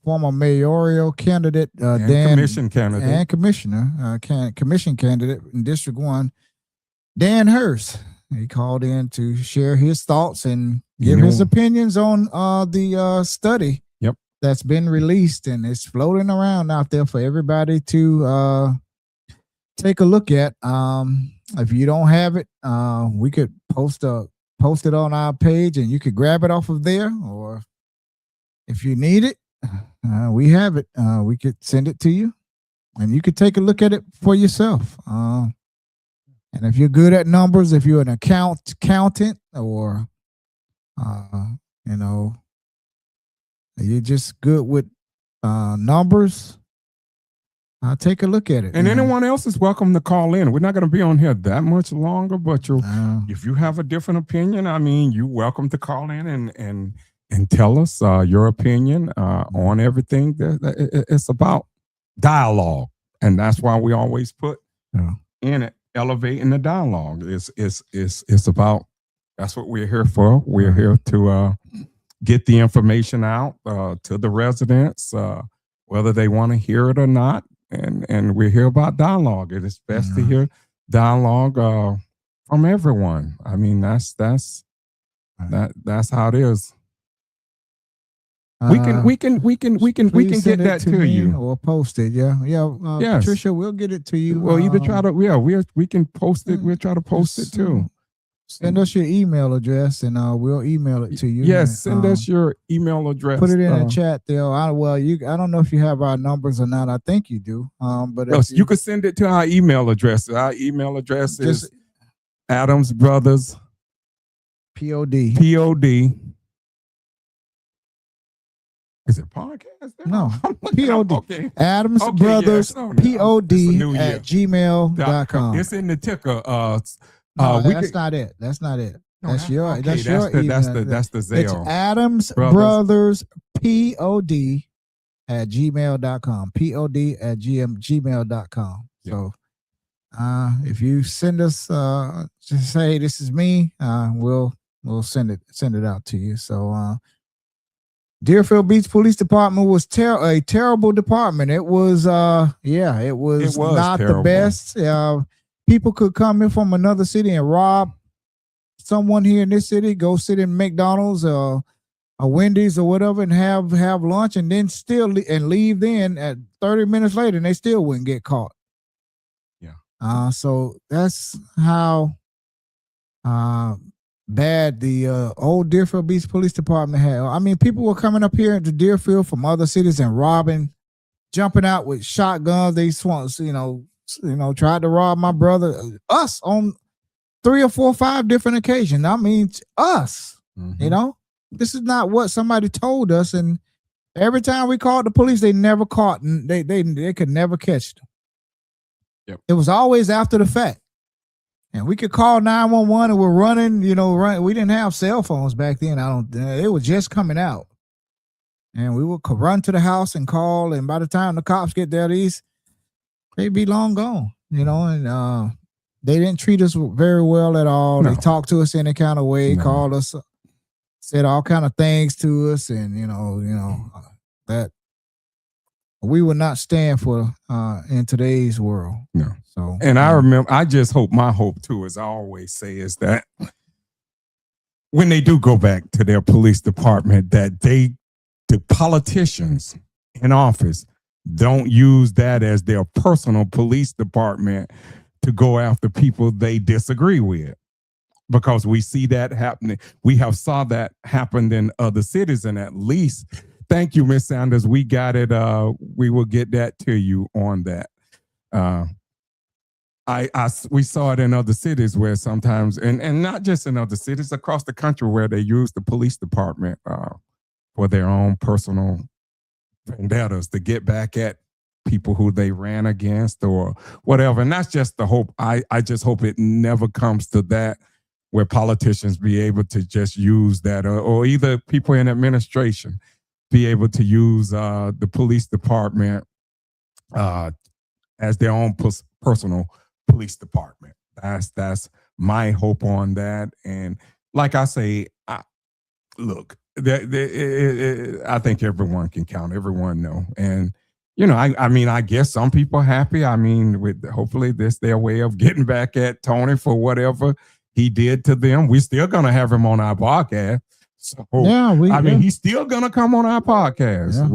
former mayoral candidate, Dan, commission candidate, and commission candidate in District 1, Dan Hurst. He called in to share his thoughts and give his opinions on the study that's been released, and it's floating around out there for everybody to take a look at. If you don't have it, we could post it on our page, and you could grab it off of there, or if you need it, we have it. We could send it to you, and you could take a look at it for yourself. And if you're good at numbers, if you're an accountant, or you know, you're just good with numbers, take a look at it. And anyone else is welcome to call in. We're not going to be on here that much longer, but if you have a different opinion, I mean, you're welcome to call in and tell us your opinion on everything. It's about dialogue, and that's why we always put in it, elevating the dialogue. It's about, that's what we're here for. We're here to get the information out to the residents, whether they want to hear it or not. And we're here about dialogue. It is best to hear dialogue from everyone. I mean, that's how it is. We can get that to you or post it. Yeah. Yes. Patricia, we'll get it to you. Well, either try to we can post it. We'll try to post it too. Send us your email address, and we'll email it to you. Yes, send us your email address. Put it in the chat there. I don't know if you have our numbers or not. I think you do. But you could send it to our email address. Our email address is Adams Brothers POD. Is it podcast? No, POD. Okay. Adams Brothers POD at gmail.com. It's in the ticker. That's not it. That's not it. That's your email. That's the Zelle. It's Adams Brothers POD at gmail.com. POD at gmail.com. Yeah. So if you send us just say this is me, we'll send it out to you. So Deerfield Beach Police Department was a terrible department. It was not the best. People could come in from another city and rob someone here in this city, go sit in McDonald's or a Wendy's or whatever and have lunch, and then leave then at 30 minutes later, and they still wouldn't get caught. Yeah. So that's how bad the old Deerfield Beach Police Department had. I mean, people were coming up here into Deerfield from other cities and robbing, jumping out with shotguns. They tried to rob my brother, us, on 3 or 4 or 5 different occasions. I mean, us. Mm-hmm. This is not what somebody told us. And every time we called the police, they never caught, and they could never catch them. Yep. It was always after the fact. And we could call 911 and we're running, we didn't have cell phones back then. It was just coming out. And we would run to the house and call. And by the time the cops get there, they'd be long gone, and they didn't treat us very well at all. No. They talked to us in a kind of way, called us, said all kind of things to us, and that we would not stand for in today's world. No. So, and I remember, I just hope, my hope too, as I always say, is that when they do go back to their police department, that the politicians in office don't use that as their personal police department to go after people they disagree with, because we see that happening. We have saw that happen in other cities, and at least, thank you, Ms. Sanders, we got it. We will get that to you on that. We saw it in other cities where sometimes, and not just in other cities, across the country, where they use the police department for their own personal vendettas to get back at people who they ran against or whatever. And that's just the hope. I just hope it never comes to that, where politicians be able to just use that, or either people in administration be able to use the police department as their own personal police department. That's my hope on that. And like I say, look, I think everyone can count. Everyone know. And, I guess some people happy. I mean, hopefully this their way of getting back at Tony for whatever he did to them. We're still going to have him on our podcast. So, he's still going to come on our podcast,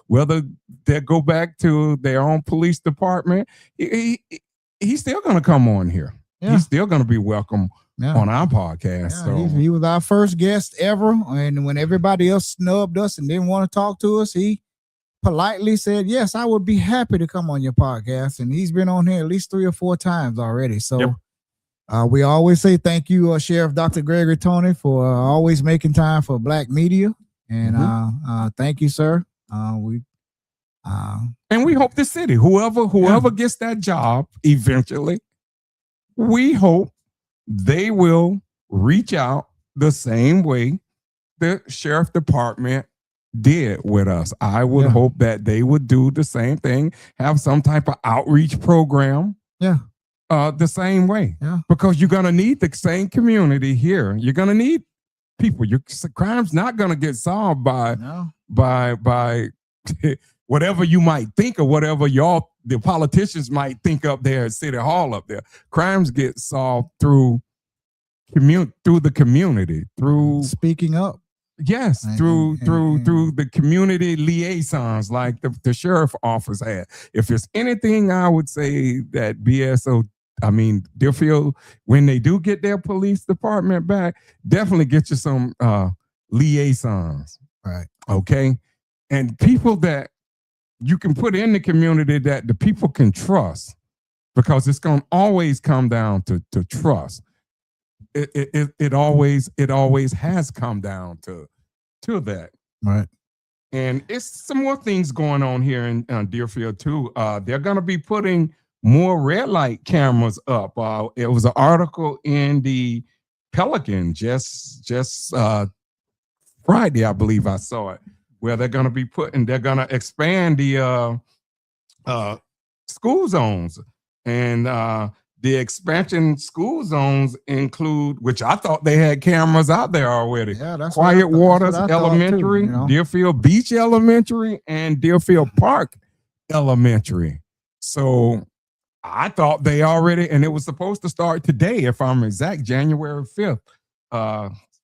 whether they go back to their own police department. He's still going to come on here. Yeah. He's still going to be welcome on our podcast. Yeah, So he was our first guest ever. And when everybody else snubbed us and didn't want to talk to us, he politely said, yes, I would be happy to come on your podcast. And he's been on here at least 3 or 4 times already. So Yep. We always say thank you, Sheriff Dr. Gregory Tony, for always making time for Black media. And thank you, sir. And we hope the city, whoever gets that job eventually, we hope they will reach out the same way the sheriff department did with us. I would hope that they would do the same thing, have some type of outreach program. Yeah. The same way. Yeah. Because you're going to need the same community here. You're going to need people. Your crime's not going to get solved by whatever you might think or whatever the politicians might think up there at City Hall up there. Crimes get solved through the community, through speaking up. Yes, through the community liaisons like the sheriff office had. If there's anything I would say that Deerfield, when they do get their police department back, definitely get you some liaisons. Right. Okay. And people that you can put in the community that the people can trust, because it's going to always come down to trust. It always has come down to that. Right. And it's some more things going on here in Deerfield too. They're going to be putting more red light cameras up. It was an article in the Pelican just Friday, I believe I saw it, where they're going to expand the school zones, and the expansion school zones include, which I thought they had cameras out there already. Yeah, that's Quiet Waters Elementary, too, Deerfield Beach Elementary, and Deerfield Park Elementary. So I thought they already, and it was supposed to start today, if I'm exact, January 5th.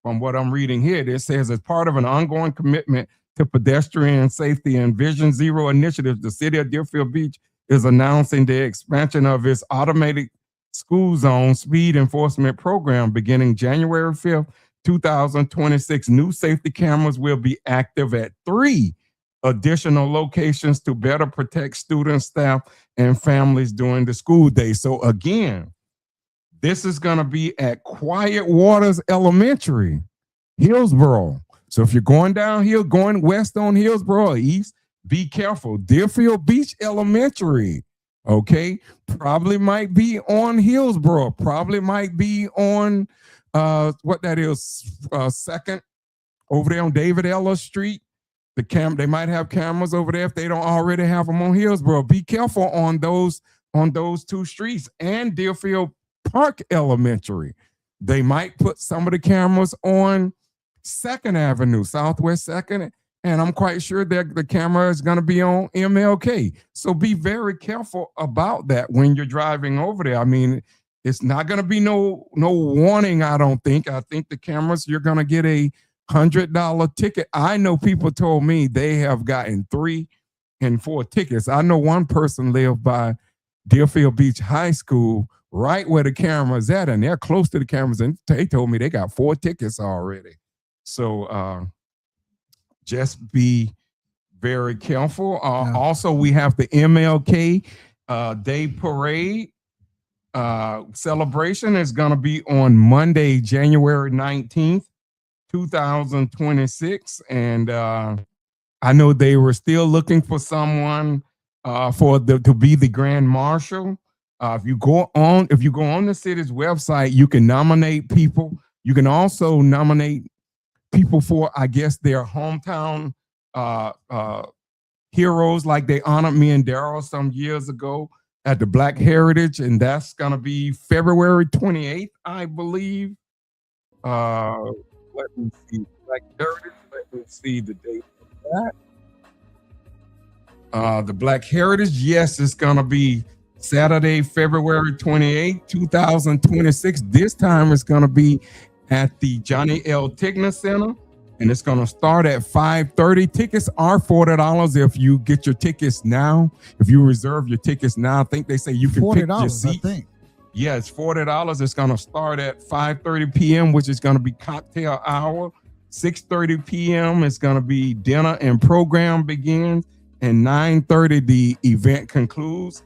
From what I'm reading here, it says as part of an ongoing commitment to pedestrian safety and Vision Zero initiatives, the city of Deerfield Beach is announcing the expansion of its automated school zone speed enforcement program beginning January 5th, 2026. New safety cameras will be active at 3 additional locations to better protect students, staff, and families during the school day. So again, this is going to be at Quiet Waters Elementary, Hillsborough. So if you're going downhill, going west on Hillsborough or east, be careful. Deerfield Beach Elementary, okay, probably might be on Hillsborough, probably might be on second over there on David Ellis Street. They might have cameras over there if they don't already have them on Hillsborough. Be careful on those 2 streets, and Deerfield Park Elementary. They might put some of the cameras on 2nd Avenue, Southwest 2nd, and I'm quite sure that the camera is going to be on MLK. So be very careful about that when you're driving over there. I mean, it's not going to be no warning, I don't think. I think the cameras, you're going to get a $100 ticket. I know people told me they have gotten 3 and 4 tickets. I know one person lived by Deerfield Beach High School, right where the camera's at, and they're close to the cameras, and they told me they got 4 tickets already. So just be very careful. Also, we have the MLK Day Parade celebration is going to be on Monday, January 19th, 2026. And I know they were still looking for someone to be the Grand Marshal. If you go on the city's website, you can nominate people. You can also nominate people for, I guess, their hometown heroes, like they honored me and Daryl some years ago at the Black Heritage, and that's going to be February 28th, I believe. Let me see. Black Heritage, let me see the date of that. The Black Heritage, yes, it's going to be Saturday, February 28th, 2026. This time it's going to be at the Johnny L. Tigner Center, and it's going to start at 5:30. Tickets are $40 if you get your tickets now. If you reserve your tickets now, I think they say you can pick your seat. Yeah, it's $40. It's going to start at 5:30 p.m., which is going to be cocktail hour. 6:30 p.m. is going to be dinner and program begins, and 9:30 the event concludes.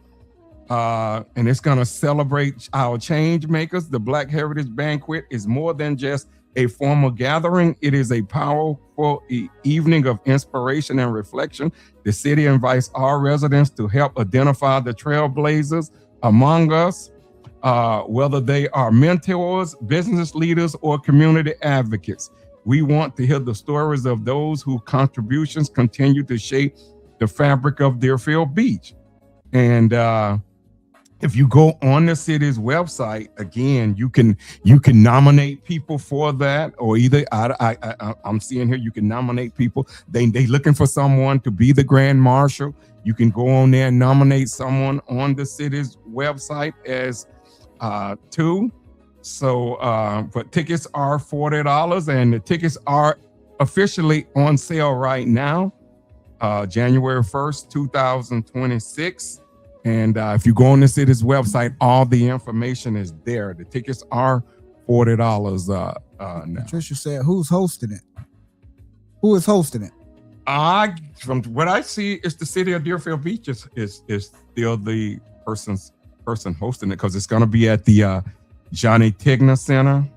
And it's going to celebrate our change makers. The Black Heritage Banquet is more than just a formal gathering. It is a powerful evening of inspiration and reflection. The city invites all residents to help identify the trailblazers among us, whether they are mentors, business leaders, or community advocates. We want to hear the stories of those whose contributions continue to shape the fabric of Deerfield Beach. And if you go on the city's website, again, you can nominate people for that, or either I'm seeing here you can nominate people. They looking for someone to be the grand marshal. You can go on there and nominate someone on the city's website as too. So, but tickets are $40, and the tickets are officially on sale right now, January 1st, 2026. And if you go on the city's website, all the information is there. The tickets are $40 now. Patricia said, "Who's hosting it? Who is hosting it?" From what I see, it's the city of Deerfield Beach is still the person hosting it, because it's going to be at the Johnny Tigner Center,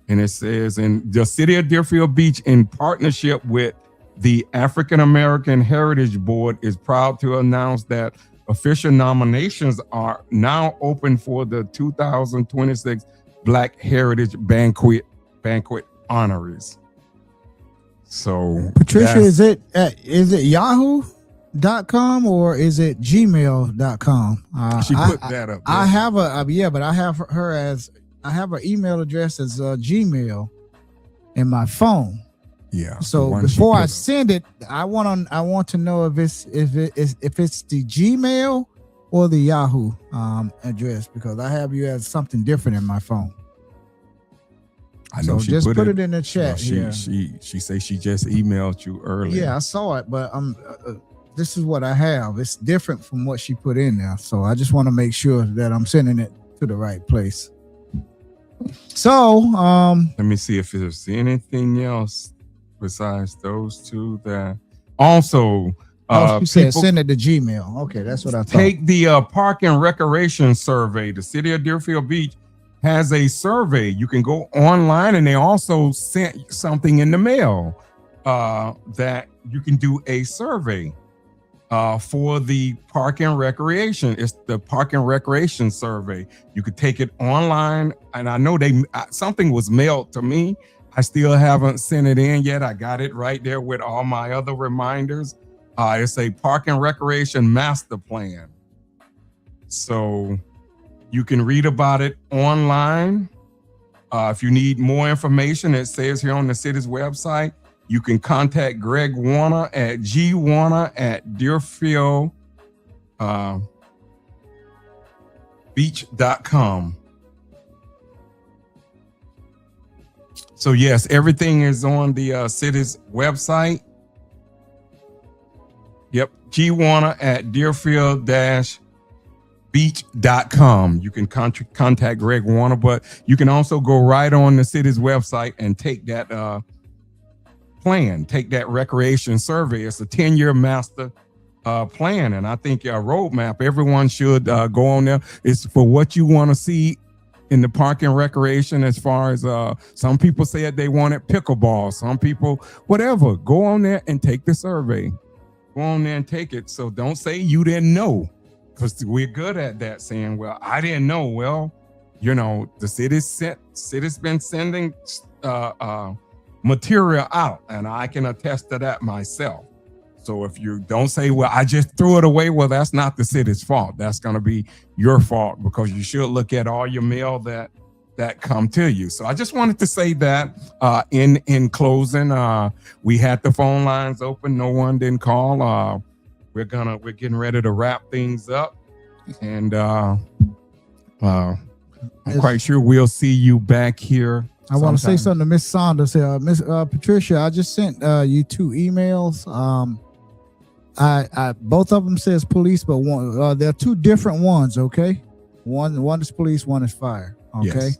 and it says, in the city of Deerfield Beach, in partnership with the African American Heritage Board, is proud to announce that official nominations are now open for the 2026 Black Heritage Banquet honorees. So, Patricia, is it yahoo.com or is it gmail.com? She put that up there. I have but I have her email address as Gmail in my phone. Yeah. So before I send it, I want to know if it's the Gmail or the Yahoo address, because I have you as something different in my phone. I know. So just put it in the chat. She say she just emailed you earlier. Yeah, I saw it, but this is what I have. It's different from what she put in there. So I just want to make sure that I'm sending it to the right place. So let me see if there's anything else besides those two that also you said send it to Gmail. Okay, that's what I thought. Take the Park and Recreation survey. The city of Deerfield Beach has a survey. You can go online, and they also sent something in the mail that you can do a survey for the Park and Recreation. It's the Park and Recreation survey. You could take it online, and I know something was mailed to me. I still haven't sent it in yet. I got it right there with all my other reminders. It's a Park and Recreation master plan. So you can read about it online. If you need more information, it says here on the city's website, you can contact Greg Warner at gwarner@Deerfield beach.com. So yes, everything is on the city's website. Yep, gwarner@Deerfield-beach.com. You can contact Greg Warner, but you can also go right on the city's website and take that plan, take that recreation survey. It's a 10-year master plan, and I think a roadmap. Everyone should go on there. It's for what you want to see in the park and recreation, as far as some people said they wanted pickleball, some people whatever. Go on there and take the survey. Go on there and take it. So don't say you didn't know, because we're good at that, saying, well, I didn't know. Well, the city's been sending material out, and I can attest to that myself. So if you don't say, well, I just threw it away, well, that's not the city's fault. That's going to be your fault, because you should look at all your mail that come to you. So I just wanted to say that in closing. We had the phone lines open. No one didn't call. We're getting ready to wrap things up, and I'm quite sure we'll see you back here. I want to say something to Miss Saunders here. Miss Patricia, I just sent you 2 emails. I both of them says police, but one there are 2 different ones. Okay, One is police, one is fire. Okay. Yes.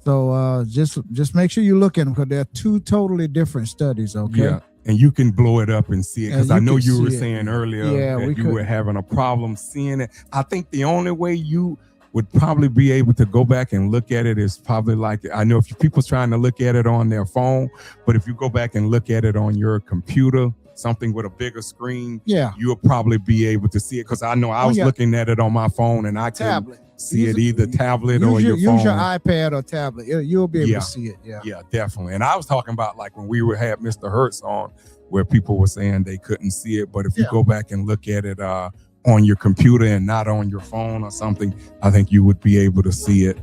So just make sure you look at them because they're two totally different studies. Okay. Yeah. And you can blow it up and see it because I know you were see it. saying earlier Yeah, that we you were having a problem seeing it. I think the only way you would probably be able to go back and look at it is probably like, I know if people's trying to look at it on their phone, but if you go back and look at it on your computer, something with a bigger screen, Yeah. you'll probably be able to see it. Because I know I was yeah. looking at it on my phone and I couldn't Tablet. see Use it either tablet or your phone. Use your iPad or tablet. You'll be able Yeah. to see it. Yeah. Yeah, definitely. And I was talking about like when we had Mr. Hertz on, where people were saying they couldn't see it. But if you Yeah. go back and look at it on your computer and not on your phone or something, I think you would be able to see it.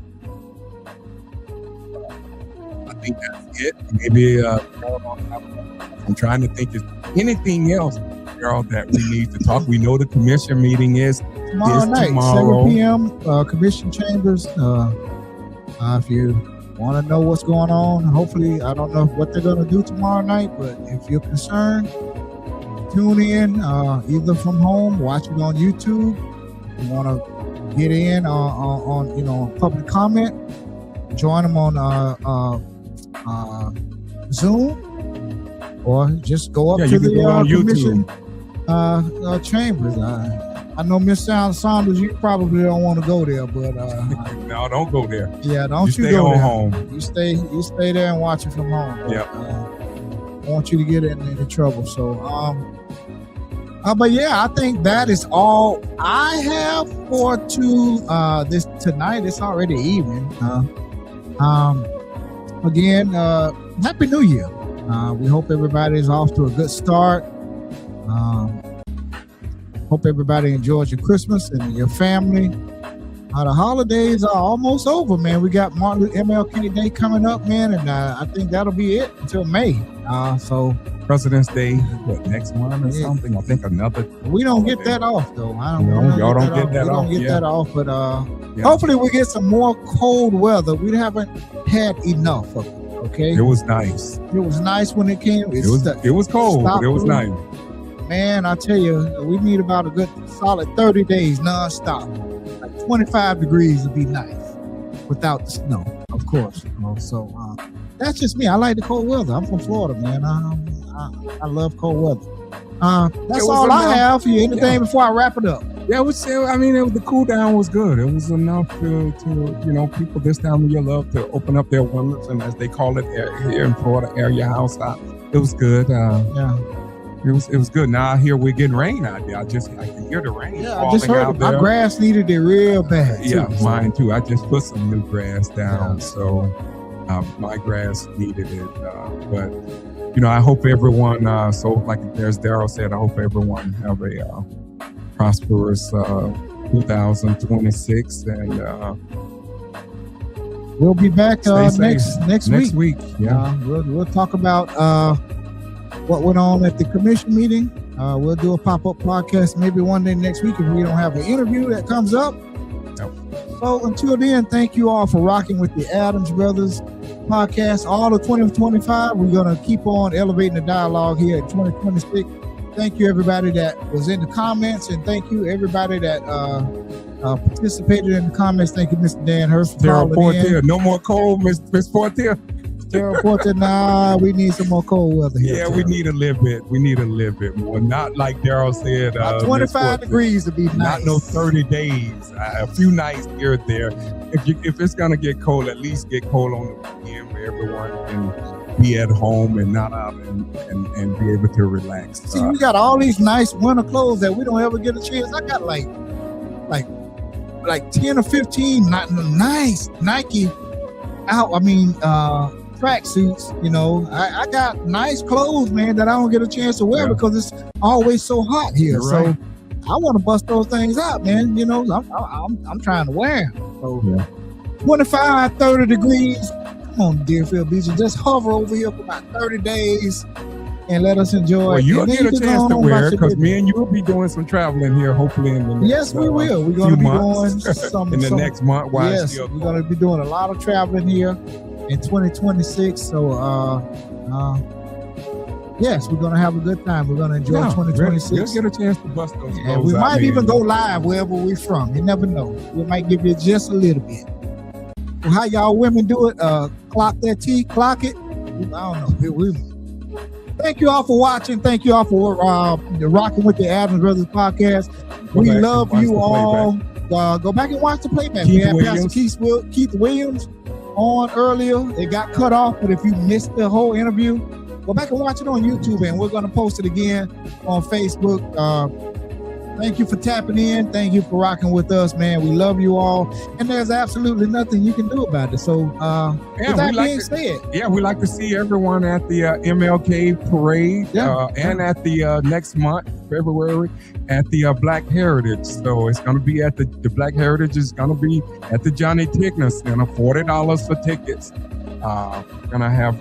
I think that's it. Maybe I'm trying to think, is anything else, Gerald, that we need to talk? We know the commission meeting is Tomorrow night, tomorrow. 7 p.m. Commission chambers. If you want to know what's going on, hopefully, I don't know what they're going to do tomorrow night, but if you're concerned, tune in either from home, watch it on YouTube. If you want to get in on public comment, join them on Zoom, or just go up to you can the go on commission chambers. I know Miss Saunders, you probably don't want to go there, but No, don't go there. yeah, don't you stay go on there. home. You stay there and watch it from home. But, Yep. I want you to get into trouble. So but yeah, I think that is all I have for this tonight. It's already evening. Again, Happy New Year. We hope everybody is off to a good start. Hope everybody enjoys your Christmas and your family. The holidays are almost over, man. We got MLK Day coming up, man, and I think that'll be it until May. So President's Day, what, next month or something? I think another. we don't get that off, though. Y'all don't get that off. We don't get that off, but Yeah. hopefully we get some more cold weather. We haven't had enough of it. Okay, It was nice. it was nice when it came. It was cold, but it was nice. Man, I tell you, we need about a good solid 30 days nonstop. Like 25 degrees would be nice without the snow, of course. So that's just me. I like the cold weather. I'm from Florida, man. I love cold weather. That's all I have for you. Anything before I wrap it up? Yeah, it was. The cool down was good. It was enough to people this time of year love to open up their windows and, as they call it here in Florida, air your house out. It was good. Yeah. It was good. Now I hear we're getting rain out there. I can hear the rain Yeah, I falling just heard out my there. grass needed it real bad. Too. Yeah, mine too. I just put some new grass down, Yeah. so my grass needed it. But I hope everyone. So like there's Daryl said, I hope everyone have a prosperous 2026, and We'll be back stay safe. next week. Yeah. We'll talk about what went on at the commission meeting. We'll do a pop-up podcast maybe one day next week if we don't have an interview that comes up. Yep. So until then, thank you all for rocking with the Adams Brothers podcast. All of 2025, we're going to keep on elevating the dialogue here in 2026. Thank you, everybody that was in the comments, and thank you, everybody that participated in the comments. Thank you, Mr. Dan Hurst. Daryl Portier, no more cold, Miss Portier. Daryl Porter, nah, we need some more cold weather here. Yeah, we need a little bit. We need a little bit more. Not like Daryl said. 25 degrees to be nice. Not no 30 days. A few nights here or there. If it's gonna get cold, at least get cold on the weekend where everyone can be at home and not out and be able to relax. See, we got all these nice winter clothes that we don't ever get a chance. I got like 10 or 15 nice Nike track suits. I got nice clothes, man, that I don't get a chance to wear because it's always so hot here. You're right. So I want to bust those things out, man. I'm trying to wear them. So 25, 30 degrees. Come on, Deerfield Beach, and just hover over here for about 30 days and let us enjoy. Well, you'll And then get a you can chance go to on wear about it your because business. me and you will be doing some traveling here, hopefully in the next, Yes, we will. We're going to few be months. going in the next month. While it's Yes, still we're going to be doing a lot of traveling here in 2026. So Yes, we're gonna have a good time. We're gonna enjoy Yeah, 2026. We'll get a chance to bust those. And we might even go live wherever we're from. You never know. We might give you just a little bit. Well, how y'all women do it? Clock that T, clock it. I don't know. Thank you all for watching. Thank you all for rocking with the Adams Brothers podcast. We love you all. Go back and watch the playback. We had Pastor Keith Williams on earlier. It got cut off, but if you missed the whole interview, go back and watch it on YouTube, and we're going to post it again on Facebook. Thank you for tapping in. Thank you for rocking with us, man. We love you all, and there's absolutely nothing you can do about it. So, with that being said, we like to see everyone at the MLK parade, and at the next month, February, at the Black Heritage. So it's going to be at the Black Heritage is going to be at the Johnny Tigner Center, $40 for tickets. Gonna have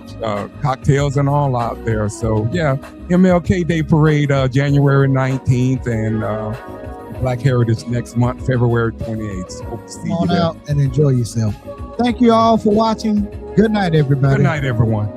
cocktails and all out there. So MLK Day Parade, January 19th, and Black Heritage next month, February 28th. Hope to see you there. Come on out and enjoy yourself. Thank you all for watching. Good night, everybody. Good night, everyone.